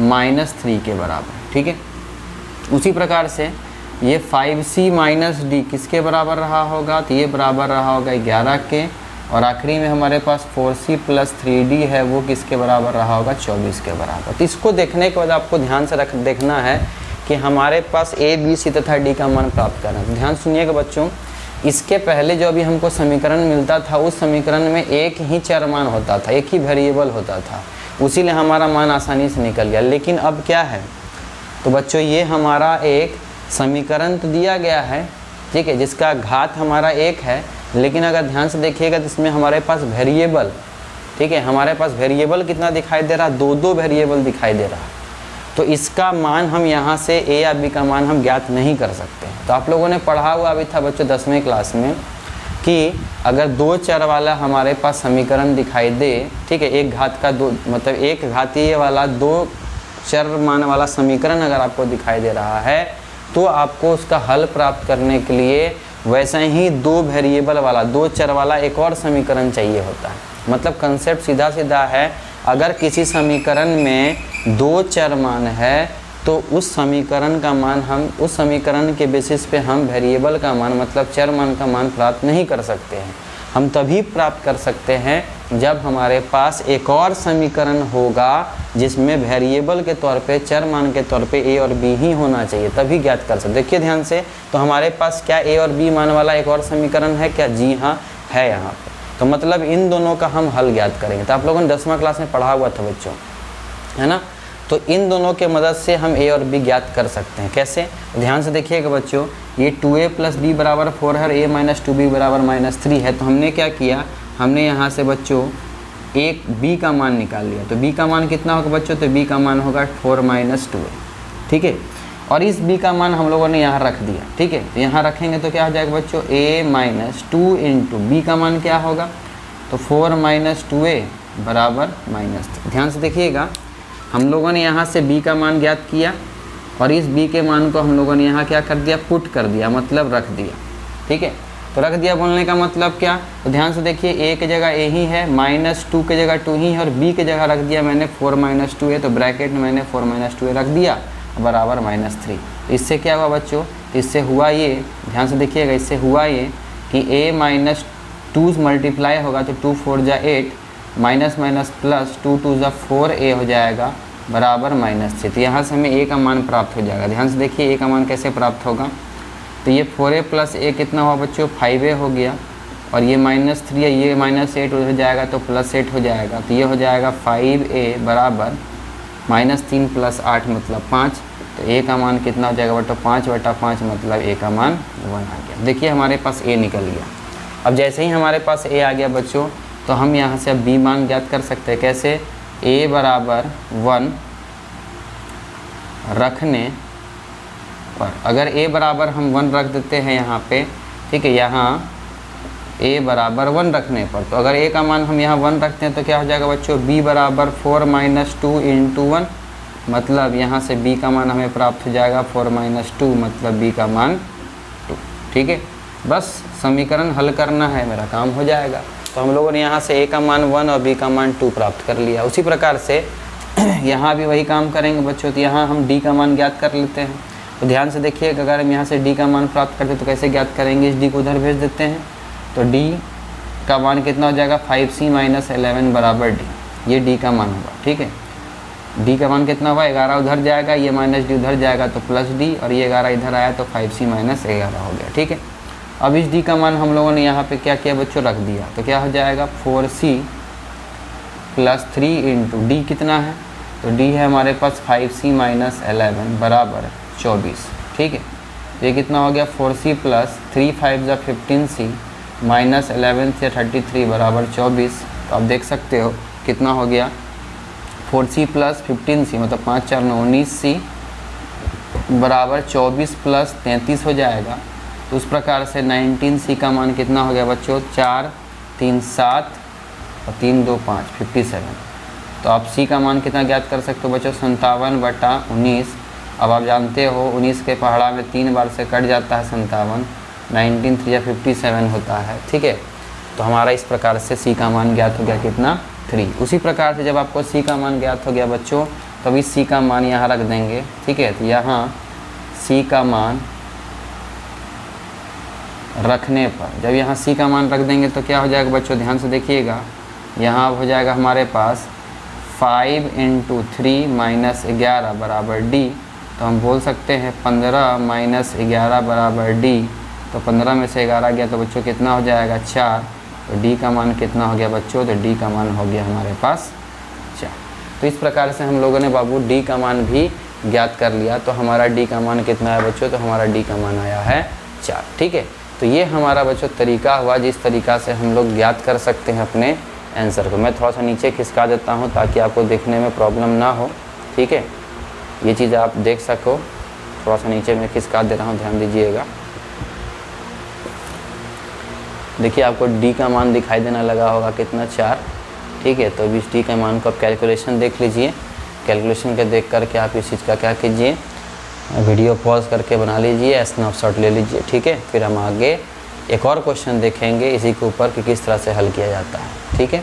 -3 के बराबर। ठीक है, उसी प्रकार से ये 5c माइनस डी किसके बराबर रहा होगा, तो ये बराबर रहा होगा 11 के, और आखिरी में हमारे पास 4c प्लस 3d है, वो किसके बराबर रहा होगा, 24 के बराबर। तो इसको देखने के बाद आपको ध्यान से देखना है कि हमारे पास a, b, c तथा d का मान प्राप्त करना है। तो ध्यान सुनिएगा बच्चों, इसके पहले जो अभी हमको समीकरण मिलता था उस समीकरण में एक ही चर मान होता था, एक ही वेरिएबल होता था, उसीलिए हमारा मान आसानी से निकल गया। लेकिन अब क्या है, तो बच्चों ये हमारा एक समीकरण तो दिया गया है, ठीक है, जिसका घात हमारा 1 है, लेकिन अगर ध्यान से देखिएगा तो इसमें हमारे पास वेरिएबल, ठीक है, हमारे पास वेरिएबल कितना दिखाई दे रहा, दो वेरिएबल दिखाई दे रहा। तो इसका मान हम यहाँ से a या b का मान हम ज्ञात नहीं कर सकते। तो आप लोगों ने पढ़ा हुआ भी था बच्चों 10वीं क्लास में कि अगर दो चर वाला हमारे पास समीकरण दिखाई दे, ठीक है, एक घात का दो मतलब एक घातीय वाला दो चर मान वाला समीकरण अगर आपको दिखाई दे रहा है, तो आपको उसका हल प्राप्त करने के लिए वैसे ही दो वेरिएबल वाला, दो चर वाला एक और समीकरण चाहिए होता है। मतलब कंसेप्ट सीधा सीधा है, अगर किसी समीकरण में दो चर मान है तो उस समीकरण का मान हम उस समीकरण के बेसिस पे हम वेरिएबल का मान मतलब चर मान का मान प्राप्त नहीं कर सकते हैं। हम तभी प्राप्त कर सकते हैं जब हमारे पास एक और समीकरण होगा जिसमें वेरिएबल के तौर पे, चर मान के तौर पे a और b ही होना चाहिए, तभी ज्ञात कर सकते। देखिए ध्यान से, तो हमारे पास क्या a और b मान वाला एक और समीकरण है क्या, जी हाँ है यहाँ पे। तो मतलब इन दोनों का हम हल ज्ञात करेंगे। तो आप लोगों ने 10वां क्लास में पढ़ा हुआ था बच्चों, है ना। तो इन दोनों के मदद से हम a और b ज्ञात कर सकते हैं। कैसे, ध्यान से देखिएगा बच्चों, ये 2a प्लस b बराबर 4 है और a माइनस 2b बराबर -3 है। तो हमने क्या किया, हमने यहाँ से बच्चों एक b का मान निकाल लिया। तो b का मान कितना होगा बच्चों, तो b का मान होगा 4 माइनस 2a, ठीक है। और इस b का मान हम लोगों ने यहाँ रख दिया, ठीक है। तो यहाँ रखेंगे तो क्या हो जाएगा बच्चों, a माइनस 2 इंटू b का मान क्या होगा, तो 4 माइनस 2a बराबर -3। ध्यान से देखिएगा, हम लोगों ने यहाँ से b का मान ज्ञात किया और इस b के मान को हम लोगों ने यहाँ क्या कर दिया, पुट कर दिया, मतलब रख दिया, ठीक है। तो रख दिया बोलने का मतलब क्या, तो ध्यान से देखिए, a की जगह a ही है, -2 की जगह 2 ही है, और b की जगह रख दिया मैंने 4 माइनस 2a, तो ब्रैकेट में मैंने 4 माइनस 2a रख दिया बराबर -3। तो इससे क्या हुआ बच्चों, तो इससे हुआ ये, ध्यान से देखिएगा, इससे हुआ ये कि a माइनस 2 मल्टीप्लाई होगा तो 2 4 जा 8, माइनस माइनस प्लस 2 2 जा 4a हो जाएगा बराबर -3। तो यहाँ से हमें a का मान प्राप्त हो जाएगा। ध्यान से देखिए a का मान कैसे प्राप्त होगा, तो ये 4a प्लस a कितना हुआ बच्चों, 5a हो गया, और ये -3 है, ये -8 हो जाएगा तो +8 हो जाएगा। तो ये हो जाएगा 5a बराबर -3 प्लस 8 मतलब 5। तो a का मान कितना हो जाएगा बच्चों, 5/5 मतलब a का मान 1 आ गया। देखिए हमारे पास a निकल गया। अब जैसे ही हमारे पास a आ गया बच्चों, तो हम यहाँ से अब b मान ज्ञात कर सकते हैं। कैसे, a बराबर 1 रखने पर, अगर a बराबर हम 1 रख देते हैं यहाँ पे, ठीक है, यहाँ a बराबर 1 रखने पर, तो अगर a का मान हम यहाँ 1 रखते हैं तो क्या हो जाएगा बच्चों, b बराबर 4 माइनस 2 इंटू 1, मतलब यहाँ से b का मान हमें प्राप्त हो जाएगा 4 माइनस 2 मतलब b का मान 2, ठीक है। बस समीकरण हल करना है, मेरा काम हो जाएगा। तो हम लोगों ने यहाँ से a का मान 1 और b का मान 2 प्राप्त कर लिया। उसी प्रकार से यहाँ भी वही काम करेंगे बच्चों। तो यहाँ हम d का मान ज्ञात कर लेते हैं। तो ध्यान से देखिए, अगर हम यहाँ से d का मान प्राप्त करते हैं तो कैसे ज्ञात करेंगे, इस d को उधर भेज देते हैं। तो d का मान कितना हो जाएगा, 5c माइनस 11 बराबर d, ये d का मान होगा, ठीक है। d का मान कितना हुआ, 11 उधर जाएगा, ये माइनस d उधर जाएगा तो प्लस d, और ये 11 इधर आया तो 5c माइनस 11 हो गया, ठीक है। अब इस d का मान हम लोगों ने यहाँ पे क्या किया बच्चों, रख दिया। तो क्या हो जाएगा, 4c प्लस 3 इंटू d कितना है, तो d है हमारे पास 5c माइनस 11 बराबर 24, ठीक है। ये कितना हो गया, 4c प्लस 3 5 जा 15c माइनस 11 से 33 बराबर 24। तो आप देख सकते हो कितना हो गया, 4c प्लस 15c मतलब 5 4 9 19c बराबर 24 प्लस 33 हो जाएगा। तो उस प्रकार से 19c का मान कितना हो गया बच्चों, 4 3 7 और 3 2 5 57। तो आप c का मान कितना ज्ञात कर सकते हो बच्चों, 57/19। अब आप जानते हो 19 के पहाड़ा में 3 बार से कट जाता है 57, 19 3 या 57 होता है, ठीक है। तो हमारा इस प्रकार से c का मान ज्ञात हो गया कितना, 3। उसी प्रकार से जब आपको c का मान ज्ञात हो गया बच्चों, तब इस c का मान यहाँ रख देंगे, ठीक है। तो यहाँ c का मान रखने पर, जब यहाँ c का मान रख देंगे तो क्या हो जाएगा बच्चों, ध्यान से देखिएगा, यहाँ हो जाएगा हमारे पास 5 × 3 - 11 बराबर d। तो हम बोल सकते हैं 15 - 11 बराबर d। तो 15 में से 11 गया तो बच्चों कितना हो जाएगा, 4। तो d का मान कितना हो गया बच्चों, तो d का मान हो गया हमारे पास 4। तो इस प्रकार से हम लोगों ने बाबू d का मान भी ज्ञात कर लिया। तो हमारा d का मान कितना है बच्चों, तो हमारा d का मान आया है 4। ठीक है, तो ये हमारा बच्चों तरीका हुआ जिस तरीका से हम लोग ज्ञात कर सकते हैं अपने आंसर को। मैं थोड़ा सा नीचे खिसका देता हूँ ताकि आपको देखने में प्रॉब्लम ना हो। ठीक है, ये चीज़ आप देख सको, थोड़ा सा नीचे मैं खिसका दे रहा हूँ, ध्यान दीजिएगा। देखिए आपको d का मान दिखाई देना लगा होगा कितना, 4। ठीक है, तो अब इस d का मान को आप कैलकुलेशन देख लीजिए। कैलकुलेशन के देख करके आप इस चीज़ का क्या कीजिए, वीडियो पॉज करके बना लीजिए, स्नैपशॉट ले लीजिए। ठीक है, फिर हम आगे एक और क्वेश्चन देखेंगे इसी के ऊपर कि किस तरह से हल किया जाता है। ठीक है,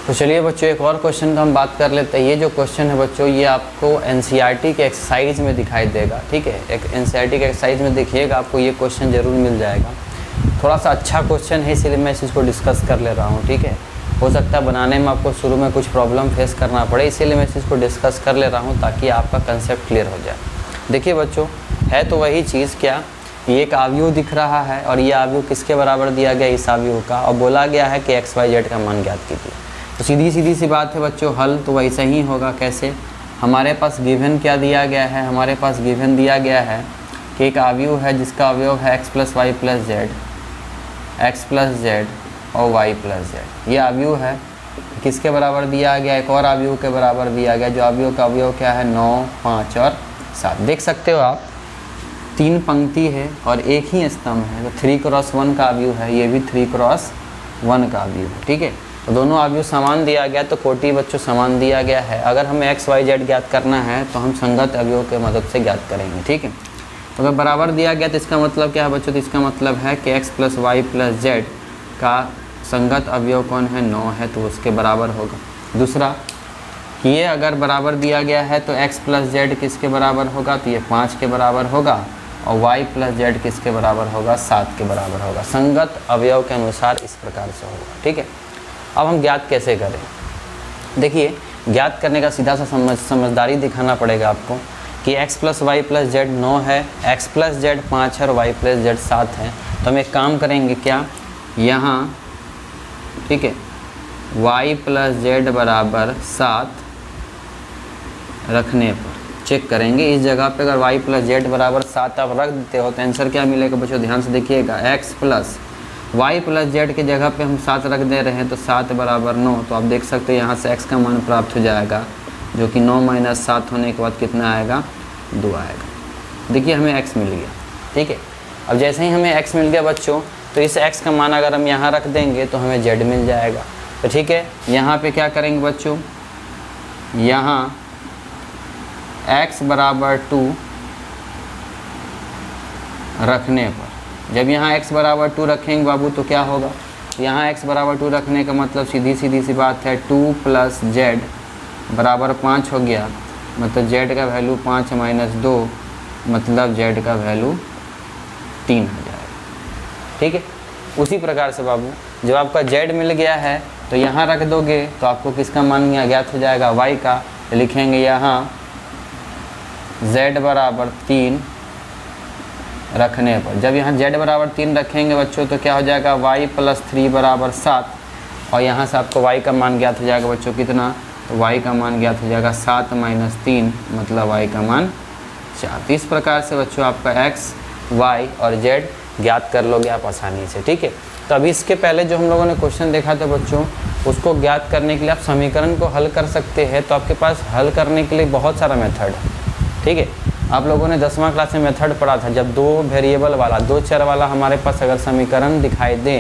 तो चलिए बच्चों एक और क्वेश्चन का हम बात कर लेते हैं। ये जो क्वेश्चन है बच्चों, ये आपको एनसीईआरटी के एक्सरसाइज में दिखाई देगा। ठीक है, एक एनसीईआरटी के एक्सरसाइज में देखिएगा, आपको ये क्वेश्चन ज़रूर मिल जाएगा। थोड़ा सा अच्छा क्वेश्चन है इसीलिए मैं इस चीज़ को डिस्कस कर ले रहा हूँ। ठीक है, हो सकता है बनाने में आपको शुरू में कुछ प्रॉब्लम फेस करना पड़े, इसीलिए मैं इस चीज़ को डिस्कस कर ले रहा हूँ ताकि आपका कंसेप्ट क्लियर हो जाए। देखिए बच्चों, है तो वही चीज़, क्या ये एक आव्यूह दिख रहा है और ये आव्यूह किसके बराबर दिया गया, इस आव्यूह का, और बोला गया है कि XYZ का मान ज्ञात कीजिए। तो सीधी सी बात है बच्चों, हल तो वैसे ही होगा। कैसे, हमारे पास गिवन क्या दिया गया है, हमारे पास गिवन दिया गया है कि एक आव्यूह है जिसका अवयव है x + y + z, x + z और y + z। ये आव्यूह है, किसके बराबर दिया गया, एक और आव्यूह के बराबर दिया गया, जो आव्यूह का अवयव क्या है, 9, 5 और 7। देख सकते हो आप, 3 पंक्ति है और एक ही स्तंभ है, तो 3x1 का आव्यूह है, ये भी 3x1 का आव्यूह है। ठीक है, तो दोनों आव्यूह समान दिया गया, तो कोटि बच्चों समान दिया गया है। अगर हमें XYZ ज्ञात करना है तो हम संगत अवयव के मदद से ज्ञात करेंगे। ठीक है, तो अगर बराबर दिया गया तो इसका मतलब क्या है बच्चों, तो इसका मतलब है कि x + y + z का संगत अवयव कौन है, 9 है, तो उसके बराबर होगा। दूसरा, ये अगर बराबर दिया गया है तो x + z किसके बराबर होगा, तो ये 5 के बराबर होगा, और y + z किसके बराबर होगा, 7 के बराबर होगा। संगत अवयव के अनुसार इस प्रकार से होगा। ठीक है, अब हम ज्ञात कैसे करें। देखिए, ज्ञात करने का सीधा सा समझदारी दिखाना पड़ेगा आपको कि x + y + z 9 है, x + z 5 है और y + z 7 है। तो हम एक काम करेंगे, क्या, यहाँ ठीक है y + z बराबर 7 रखने पर चेक करेंगे। इस जगह पे अगर y + z बराबर 7 आप रख देते हो तो आंसर क्या मिलेगा बच्चों, ध्यान से देखिएगा, x + y + z की जगह पे हम 7 रख दे रहे हैं, तो 7 बराबर 9। तो आप देख सकते हो यहाँ से x का मान प्राप्त हो जाएगा, जो कि 9 - 7 होने के बाद कितना आएगा, 2 आएगा। देखिए हमें x मिल गया। ठीक है, अब जैसे ही हमें x मिल गया बच्चों, तो इस x का मान अगर हम यहाँ रख देंगे तो हमें z मिल जाएगा। तो ठीक है, यहाँ पे क्या करेंगे बच्चों, यहाँ x बराबर 2 रखने पर, जब यहाँ x बराबर 2 रखेंगे बाबू तो क्या होगा, यहाँ x बराबर 2 रखने का मतलब सीधी सी बात है, 2 + z बराबर 5 हो गया, मतलब z का वैल्यू 5 - 2 मतलब z का वैल्यू 3 हो जाएगा। ठीक है, उसी प्रकार से बाबू जब आपका z मिल गया है तो यहाँ रख दोगे तो आपको किसका मान ज्ञात हो जाएगा, y का। लिखेंगे यहाँ z बराबर 3 रखने पर, जब यहाँ z बराबर 3 रखेंगे बच्चों तो क्या हो जाएगा, y + 3 बराबर 7, और यहाँ से आपको y का मान ज्ञात हो जाएगा बच्चों कितना, तो y का मान ज्ञात हो जाएगा 7 - 3 मतलब y का मान 4। तो इस प्रकार से बच्चों आपका x, y और z ज्ञात कर लोगे आप आसानी से। ठीक है, तो अभी इसके पहले जो हम लोगों ने क्वेश्चन देखा था बच्चों, उसको ज्ञात करने के लिए आप समीकरण को हल कर सकते हैं। तो आपके पास हल करने के लिए बहुत सारा मेथड है। ठीक है, आप लोगों ने 10वां क्लास में मेथड पढ़ा था, जब 2 वेरिएबल वाला 2 चर वाला हमारे पास अगर समीकरण दिखाई दे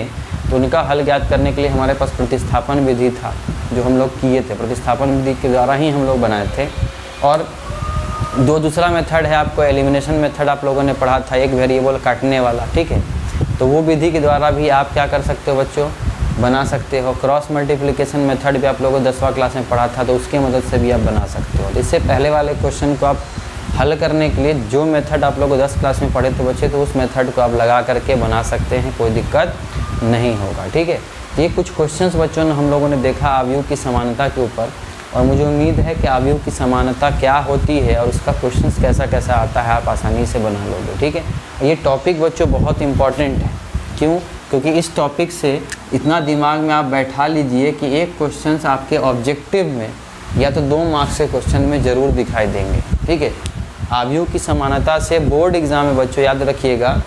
तो उनका हल ज्ञात करने के लिए हमारे पास प्रतिस्थापन विधि था जो हम लोग किए थे। प्रतिस्थापन विधि के द्वारा ही हम लोग बनाए थे। और दूसरा मेथड है आपको एलिमिनेशन मेथड, आप लोगों ने पढ़ा था, एक वेरिएबल काटने वाला। ठीक है, तो वो विधि के द्वारा भी आप क्या कर सकते हो बच्चों, बना सकते हो। क्रॉस मल्टीप्लिकेशन मेथड भी आप लोगों को 10वां क्लास में पढ़ा था, तो उसकी मदद से भी आप बना सकते हो। इससे पहले वाले क्वेश्चन को आप हल करने के लिए जो मेथड आप लोगों को 10 क्लास में पढ़े थे बच्चे, तो उस मेथड को आप लगा करके बना सकते हैं, कोई दिक्कत नहीं होगा। ठीक है, ये कुछ क्वेश्चंस बच्चों ने हम लोगों ने देखा अवयव की समानता के ऊपर, और मुझे उम्मीद है कि अवयव की समानता क्या होती है और उसका क्वेश्चंस कैसा कैसा आता है आप आसानी से बना लोगे। ठीक है, ये टॉपिक बच्चों बहुत इंपॉर्टेंट है। क्यों? क्योंकि इस टॉपिक से इतना दिमाग में आप बैठा लीजिए कि एक क्वेश्चंस आपके ऑब्जेक्टिव में या तो 2 मार्क्स के क्वेश्चन में ज़रूर दिखाई देंगे। ठीक है, अवयव की समानता से बोर्ड एग्जाम में बच्चों याद रखिएगा,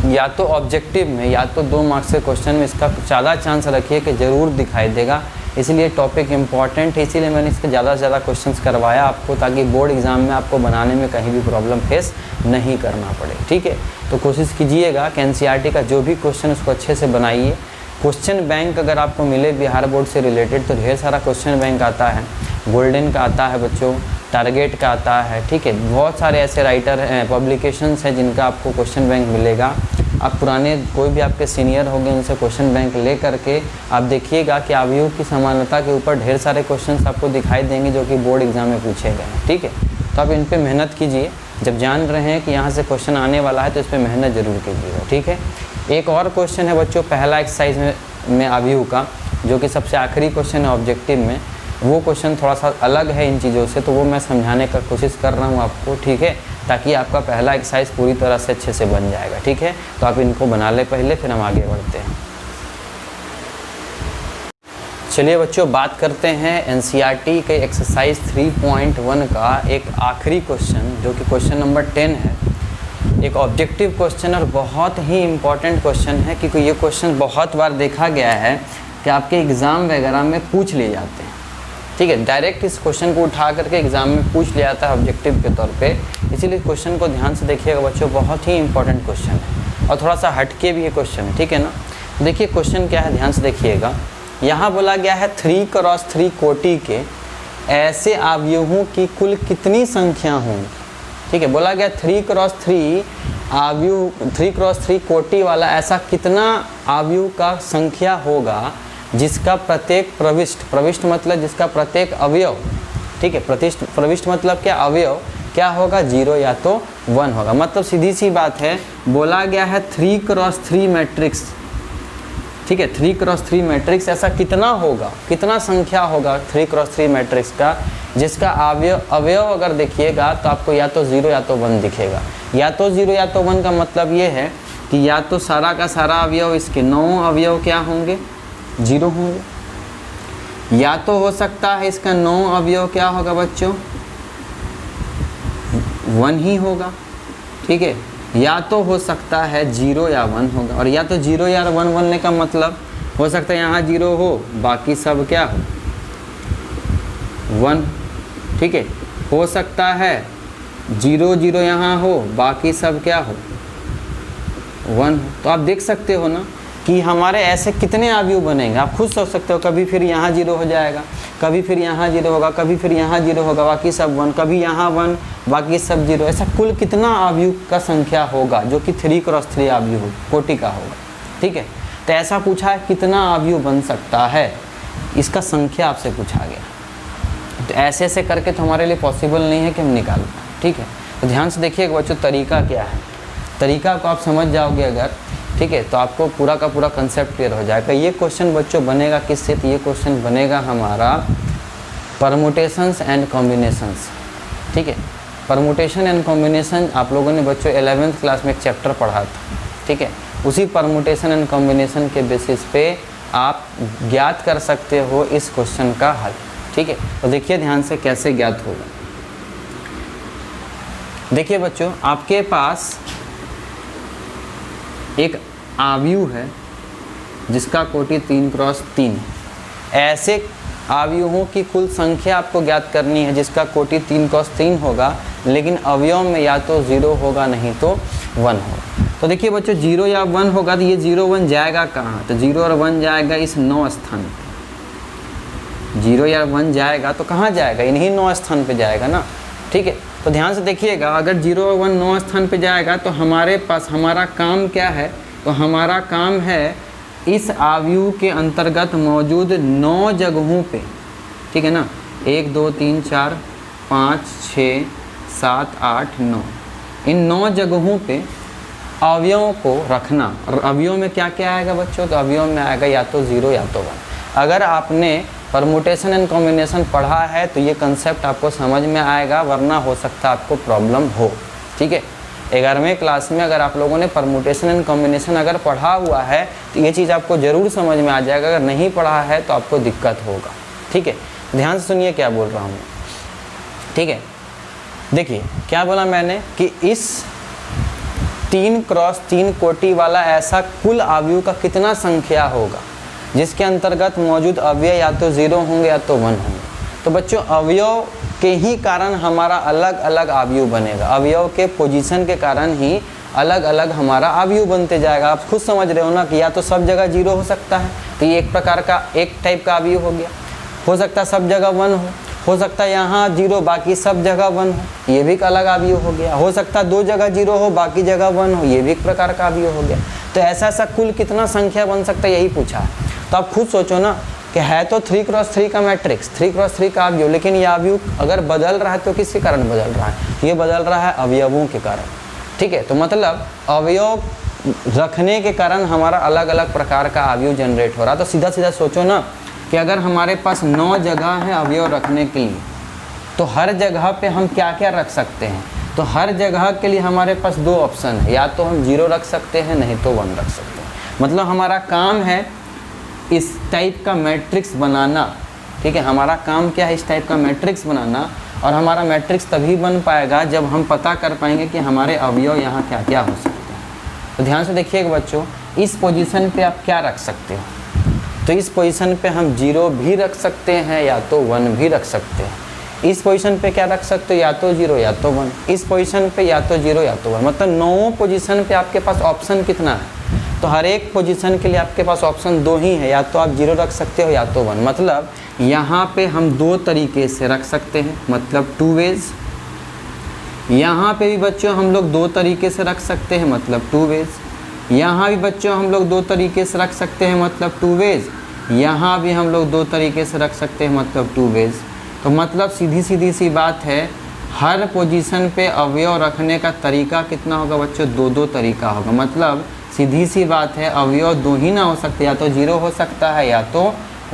या तो ऑब्जेक्टिव में या तो 2 मार्क्स के क्वेश्चन में इसका ज़्यादा चांस रखिए कि ज़रूर दिखाई देगा। इसलिए टॉपिक इम्पॉर्टेंट है, इसीलिए मैंने इसके ज़्यादा से ज़्यादा क्वेश्चंस करवाया आपको, ताकि बोर्ड एग्जाम में आपको बनाने में कहीं भी प्रॉब्लम फेस नहीं करना पड़े। ठीक है, तो कोशिश कीजिएगा कि एनसीईआरटी का जो भी क्वेश्चन उसको अच्छे से बनाइए। क्वेश्चन बैंक अगर आपको मिले बिहार बोर्ड से रिलेटेड तो ढेर सारा क्वेश्चन बैंक आता है, गोल्डन का आता है बच्चों, टारगेट का आता है। ठीक है, बहुत सारे ऐसे राइटर हैं, पब्लिकेशंस हैं जिनका आपको क्वेश्चन बैंक मिलेगा। आप पुराने कोई भी आपके सीनियर होंगे उनसे क्वेश्चन बैंक ले करके आप देखिएगा कि अवयव की समानता के ऊपर ढेर सारे क्वेश्चंस आपको दिखाई देंगे जो कि बोर्ड एग्जाम में पूछे गए हैं। ठीक है, तो आप इन पे मेहनत कीजिए। जब जान रहे हैं कि यहाँ से क्वेश्चन आने वाला है तो इस पर मेहनत ज़रूर कीजिएगा। ठीक है, एक और क्वेश्चन है बच्चों पहला एक्सरसाइज में अवयव का, जो कि सबसे आखिरी क्वेश्चन है ऑब्जेक्टिव में। वो क्वेश्चन थोड़ा सा अलग है इन चीज़ों से, तो वो मैं समझाने का कोशिश कर रहा हूँ आपको। ठीक है, ताकि आपका पहला एक्सरसाइज पूरी तरह से अच्छे से बन जाएगा। ठीक है, तो आप इनको बना ले पहले, फिर हम आगे बढ़ते हैं। चलिए बच्चों बात करते हैं एनसीईआरटी के एक्सरसाइज 3.1 का एक आखिरी क्वेश्चन, जो कि क्वेश्चन नंबर 10 है। एक ऑब्जेक्टिव क्वेश्चन और बहुत ही इम्पॉर्टेंट क्वेश्चन है, क्योंकि ये क्वेश्चन बहुत बार देखा गया है कि आपके एग्ज़ाम वगैरह में पूछ लिए जाते हैं। ठीक है, डायरेक्ट इस क्वेश्चन को उठा करके एग्जाम में पूछ लिया जाता है ऑब्जेक्टिव के तौर पे। इसीलिए क्वेश्चन को ध्यान से देखिएगा बच्चों, बहुत ही इंपॉर्टेंट क्वेश्चन है और थोड़ा सा हटके भी ये क्वेश्चन है। ठीक है ना, देखिए क्वेश्चन क्या है, ध्यान से देखिएगा। यहाँ बोला गया है 3x3 कोटि के ऐसे अवयवों की कुल कितनी संख्या होंगी। ठीक है, बोला गया 3x3 अवयव, 3x3 कोटि वाला ऐसा कितना अवयव का संख्या होगा जिसका प्रत्येक प्रविष्ट मतलब जिसका प्रत्येक अवयव, ठीक है, प्रविष्ट मतलब क्या, अवयव क्या होगा, 0 या तो 1 होगा। मतलब सीधी सी बात है, बोला गया है 3x3 मैट्रिक्स। ठीक है, 3x3 मैट्रिक्स ऐसा कितना होगा, कितना संख्या होगा 3x3 मैट्रिक्स का जिसका अवयव अगर देखिएगा तो आपको या तो 0 या तो 1 दिखेगा। या तो 0 या तो 1 का मतलब ये है कि या तो सारा का सारा अवयव, इसके 9 अवयव क्या होंगे, 0 होंगे, या तो हो सकता है इसका 9 अवयव क्या होगा बच्चों, 1 ही होगा। ठीक है, या तो हो सकता है 0 या 1 होगा, और या तो 0 या 1 बोलने का मतलब हो सकता है यहाँ 0 हो बाकी सब क्या हो, 1। ठीक है, हो सकता है 0 0 यहाँ हो बाकी सब क्या हो, 1 हो। तो आप देख सकते हो ना कि हमारे ऐसे कितने अवयव बनेंगे। आप खुद सोच सकते हो, कभी फिर यहाँ 0 हो जाएगा, कभी फिर यहाँ 0 होगा, कभी फिर यहाँ 0 होगा बाकी सब 1, कभी यहाँ 1 बाकी सब 0। ऐसा कुल कितना अवयव का संख्या होगा जो कि 3x3 अवयव कोटि का होगा। ठीक है, तो ऐसा पूछा है कितना अवयव बन सकता है, इसका संख्या आपसे पूछा गया। तो ऐसे ऐसे करके तो हमारे लिए पॉसिबल नहीं है कि हम निकाल पाएँ। ठीक है, तो ध्यान से देखिए बच्चों तरीका क्या है। तरीका को आप समझ जाओगे अगर, ठीक है, तो आपको पूरा का पूरा कंसेप्ट क्लियर हो जाएगा। ये क्वेश्चन बच्चों बनेगा किससे, तो ये क्वेश्चन बनेगा हमारा परमुटेशंस एंड कॉम्बिनेशंस। ठीक है, परमुटेशन एंड कॉम्बिनेशन आप लोगों ने बच्चों 11th क्लास में एक चैप्टर पढ़ा था। ठीक है, उसी परमुटेशन एंड कॉम्बिनेशन के बेसिस पे आप ज्ञात कर सकते हो इस क्वेश्चन का हल। ठीक है, तो देखिए ध्यान से कैसे ज्ञात होगा। देखिए बच्चों, आपके पास एक अवयव है जिसका कोटि 3x3 है। ऐसे अवयवों की कुल संख्या आपको ज्ञात करनी है जिसका कोटि 3x3 होगा, लेकिन अवयव में या तो 0 होगा नहीं तो 1 होगा। तो देखिए बच्चों 0 या 1 होगा तो ये 0 1 जाएगा कहाँ, तो 0 और 1 जाएगा इस 9 स्थान पे। 0 या 1 जाएगा तो कहाँ जाएगा, इन्हीं 9 स्थान पे जाएगा ना। ठीक है, तो ध्यान से देखिएगा, अगर 0 और 1 9 स्थान पे जाएगा तो हमारे पास हमारा काम क्या है, तो हमारा काम है इस अवयव के अंतर्गत मौजूद 9 जगहों पे, ठीक है ना, 1 2 3 4 5 6 7 8 9, इन 9 जगहों पे अवयवों को रखना। और अवयव में क्या क्या आएगा बच्चों? तो अवयव में आएगा या तो 0 या तो 1। अगर आपने परमुटेशन एंड कॉम्बिनेशन पढ़ा है तो ये कंसेप्ट आपको समझ में आएगा, वरना हो सकता है आपको प्रॉब्लम हो, ठीक है। 11वीं क्लास में अगर आप लोगों ने परमुटेशन एंड कॉम्बिनेशन अगर पढ़ा हुआ है तो ये चीज़ आपको ज़रूर समझ में आ जाएगा। अगर नहीं पढ़ा है तो आपको दिक्कत होगा, ठीक है। ध्यान से सुनिए क्या बोल रहा हूँ, ठीक है। देखिए क्या बोला मैंने कि इस 3x3 कोटि वाला ऐसा कुल अवयव का कितना संख्या होगा जिसके अंतर्गत मौजूद अवयव या तो 0 होंगे या तो 1 होंगे। तो बच्चों अवयव के ही कारण हमारा अलग अलग अवयव बनेगा, अवयव के पोजीशन के कारण ही अलग अलग हमारा अवयव बनते जाएगा। आप खुद समझ रहे हो ना कि या तो सब जगह 0 हो सकता है, तो ये एक प्रकार का एक टाइप का अवयव हो गया। हो सकता है सब जगह 1 हो सकता है यहाँ 0 बाकी सब जगह 1 हो, ये भी एक अलग अवयव हो गया। हो सकता है 2 जगह 0 हो बाकी जगह 1 हो, ये भी एक प्रकार का अवयव हो गया। तो ऐसा कुल कितना संख्या बन सकता है, यही पूछा है। तो आप खुद सोचो ना कि है तो 3x3 का मैट्रिक्स, 3x3 का अवयव, लेकिन ये अवयव अगर बदल रहा है तो किसके कारण बदल रहा है? ये बदल रहा है अवयवों के कारण, ठीक है। तो मतलब अवयव रखने के कारण हमारा अलग अलग प्रकार का अवयव जनरेट हो रहा है। तो सीधा सीधा सोचो ना कि अगर हमारे पास 9 जगह है अवयव रखने के लिए, तो हर जगह पे हम क्या क्या रख सकते हैं? तो हर जगह के लिए हमारे पास 2 ऑप्शन है, या तो हम 0 रख सकते हैं, नहीं तो 1 रख सकते हैं। मतलब हमारा काम है इस टाइप का मैट्रिक्स बनाना, ठीक है। हमारा काम क्या है? इस टाइप का मैट्रिक्स बनाना। और हमारा मैट्रिक्स तभी बन पाएगा जब हम पता कर पाएंगे कि हमारे अवयव यहाँ क्या क्या हो सकते हैं। तो ध्यान से देखिएगा बच्चों, इस पोजीशन पे आप क्या रख सकते हो? तो इस पोजीशन पे हम 0 भी रख सकते हैं या तो 1 भी रख सकते हैं। इस पोजीशन पे क्या रख सकते हो? या तो 0 या तो 1। इस पोजीशन पे या तो 0 या तो 1। मतलब 9 पोजीशन पे आपके पास ऑप्शन कितना है? तो हर एक पोजीशन के लिए आपके पास ऑप्शन 2 ही है, या तो आप 0 रख सकते हो या तो 1। मतलब यहाँ पे हम 2 तरीके से रख सकते हैं, मतलब 2 वेज। यहाँ पे भी बच्चों हम लोग 2 तरीके से रख सकते हैं, मतलब 2 वेज। यहाँ भी बच्चों हम लोग 2 तरीके से रख सकते हैं, मतलब 2 वेज। यहाँ भी हम लोग 2 तरीके से रख सकते हैं, मतलब 2 वेज। तो मतलब सीधी सी बात है, हर पोजीशन पे अवयव रखने का तरीका कितना होगा बच्चों? 2 तरीका होगा। मतलब सीधी सी बात है, अवयव 2 ही ना हो सकते, या तो 0 हो सकता है या तो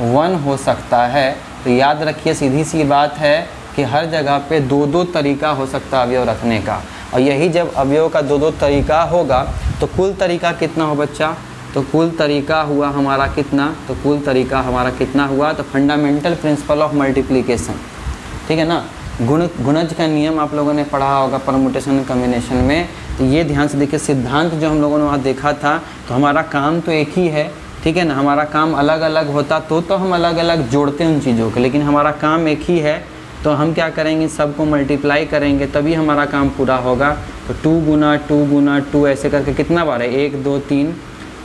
1 हो सकता है। तो याद रखिए सीधी सी बात है कि हर जगह पे 2 तरीका हो सकता है अवयव रखने का। और यही जब अवयव का 2 तरीका होगा तो कुल तरीका कितना हो बच्चा? तो कुल तरीका हुआ हमारा कितना? तो कुल तरीका हमारा कितना हुआ? तो फंडामेंटल प्रिंसिपल ऑफ मल्टीप्लिकेशन, ठीक है ना। गुणज का नियम आप लोगों ने पढ़ा होगा परमुटेशन कॉम्बिनेशन में। तो ये ध्यान से देखिए, सिद्धांत जो हम लोगों ने वहाँ देखा था, तो हमारा काम तो एक ही है, ठीक है ना। हमारा काम अलग अलग होता तो हम अलग अलग जोड़ते हैं उन चीज़ों को, लेकिन हमारा काम एक ही है। तो हम क्या करेंगे? सबको मल्टीप्लाई करेंगे तभी हमारा काम पूरा होगा। तो 2 गुना 2 ऐसे करके कितना बार है? 1 2 3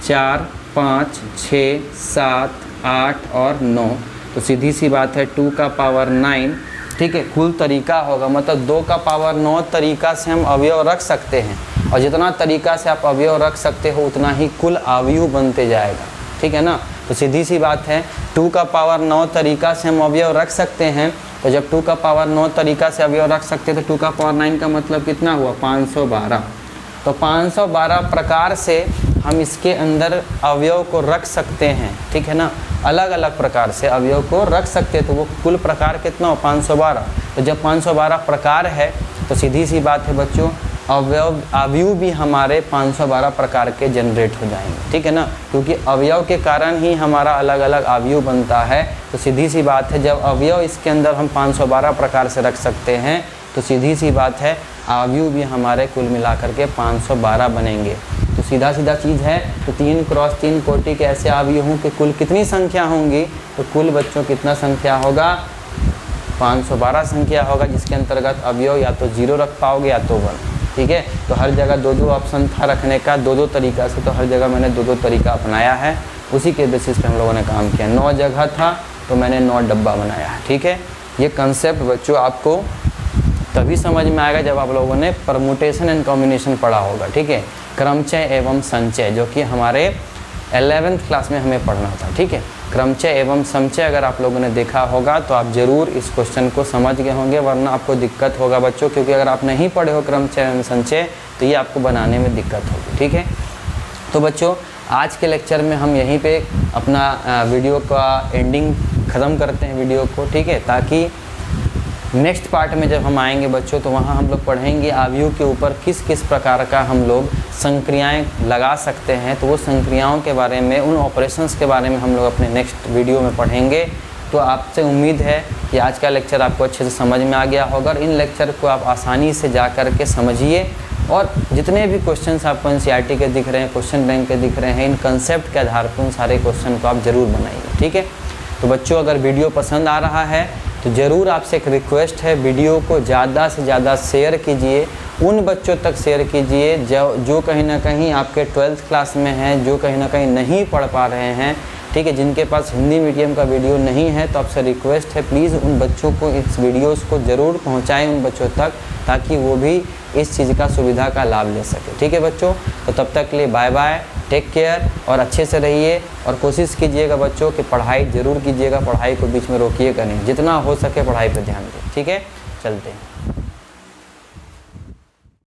4 5 6 7 8 और 9। तो सीधी सी बात है 2 का पावर 9, ठीक है, कुल तरीका होगा। मतलब 2 का पावर 9 तरीका से हम अवयव रख सकते हैं, और जितना तरीका से आप अवयव रख सकते हो उतना ही कुल अवयव बनते जाएगा, ठीक है ना। तो सीधी सी बात है, 2 का पावर 9 तरीका से हम अवयव रख सकते हैं। तो जब 2 का पावर 9 तरीका से अवयव रख सकते हैं तो 2 का पावर 9 का मतलब कितना हुआ? 512। तो 512 प्रकार से हम इसके अंदर अवयव को रख सकते हैं, ठीक है ना। अलग अलग प्रकार से अवयव को रख सकते हैं, तो वो कुल प्रकार कितना हो? 512। तो जब 512 प्रकार है तो सीधी सी बात है बच्चों, अवयव भी हमारे 512 प्रकार के जनरेट हो जाएंगे, ठीक है ना। क्योंकि अवयव के कारण ही हमारा अलग अलग अवयव बनता है। तो सीधी सी बात है, जब अवयव इसके अंदर हम 512 प्रकार से रख सकते हैं तो सीधी सी बात है अवयव भी हमारे कुल मिलाकर के 512 बनेंगे। तो सीधा चीज़ है। तो 3x3 कोटि के ऐसे अवयवों की कुल कितनी संख्या होंगी? तो कुल बच्चों कितना संख्या होगा? 512 संख्या होगा, जिसके अंतर्गत अवयव या तो 0 रख पाओगे या तो 1, ठीक है। तो हर जगह 2 ऑप्शन था रखने का, 2 तरीका से। तो हर जगह मैंने 2 तरीका अपनाया है, उसी के बेसिस पे हम लोगों ने काम किया। 9 जगह था तो मैंने 9 डब्बा बनाया है, ठीक है। ये कंसेप्ट बच्चों आपको तभी समझ में आएगा जब आप लोगों ने परमुटेशन एंड कॉम्बिनेशन पढ़ा होगा, ठीक है। क्रमचय एवं संचय, जो कि हमारे 11th क्लास में हमें पढ़ना था। ठीक है, क्रमचय एवं समचय अगर आप लोगों ने देखा होगा तो आप ज़रूर इस क्वेश्चन को समझ गए होंगे, वरना आपको दिक्कत होगा बच्चों, क्योंकि अगर आप नहीं पढ़े हो क्रमचय एवं संचय तो ये आपको बनाने में दिक्कत होगी। ठीक है, तो बच्चों आज के लेक्चर में हम यहीं पे अपना वीडियो का एंडिंग ख़त्म करते हैं वीडियो को। ठीक है, ताकि नेक्स्ट पार्ट में जब हम आएंगे बच्चों तो वहाँ हम लोग पढ़ेंगे आव्यूह के ऊपर किस किस प्रकार का हम लोग संक्रियाएं लगा सकते हैं। तो वो संक्रियाओं के बारे में, उन ऑपरेशंस के बारे में हम लोग अपने नेक्स्ट वीडियो में पढ़ेंगे। तो आपसे उम्मीद है कि आज का लेक्चर आपको अच्छे से समझ में आ गया होगा और इन लेक्चर को आप आसानी से जा कर के समझिए और जितने भी क्वेश्चंस आपको एनसीईआरटी के दिख रहे हैं, क्वेश्चन बैंक के दिख रहे हैं, इन कंसेप्ट के आधार पर उन सारे क्वेश्चन को आप ज़रूर बनाइए। ठीक है, तो बच्चों अगर वीडियो पसंद आ रहा है तो ज़रूर आपसे एक रिक्वेस्ट है, वीडियो को ज़्यादा से ज़्यादा शेयर कीजिए, उन बच्चों तक शेयर कीजिए जो कहीं ना कहीं आपके 12th क्लास में हैं, जो कहीं ना कहीं नहीं पढ़ पा रहे हैं। ठीक है, जिनके पास हिंदी मीडियम का वीडियो नहीं है तो आपसे रिक्वेस्ट है प्लीज़ उन बच्चों को इस वीडियोस को ज़रूर पहुंचाएं उन बच्चों तक, ताकि वो भी इस चीज़ का सुविधा का लाभ ले सके। ठीक है बच्चों, तो तब तक के लिए बाय बाय, टेक केयर और अच्छे से रहिए और कोशिश कीजिएगा बच्चों कि पढ़ाई ज़रूर कीजिएगा, पढ़ाई को बीच में रोकिएगा नहीं, जितना हो सके पढ़ाई पर ध्यान दें। ठीक है, चलते हैं।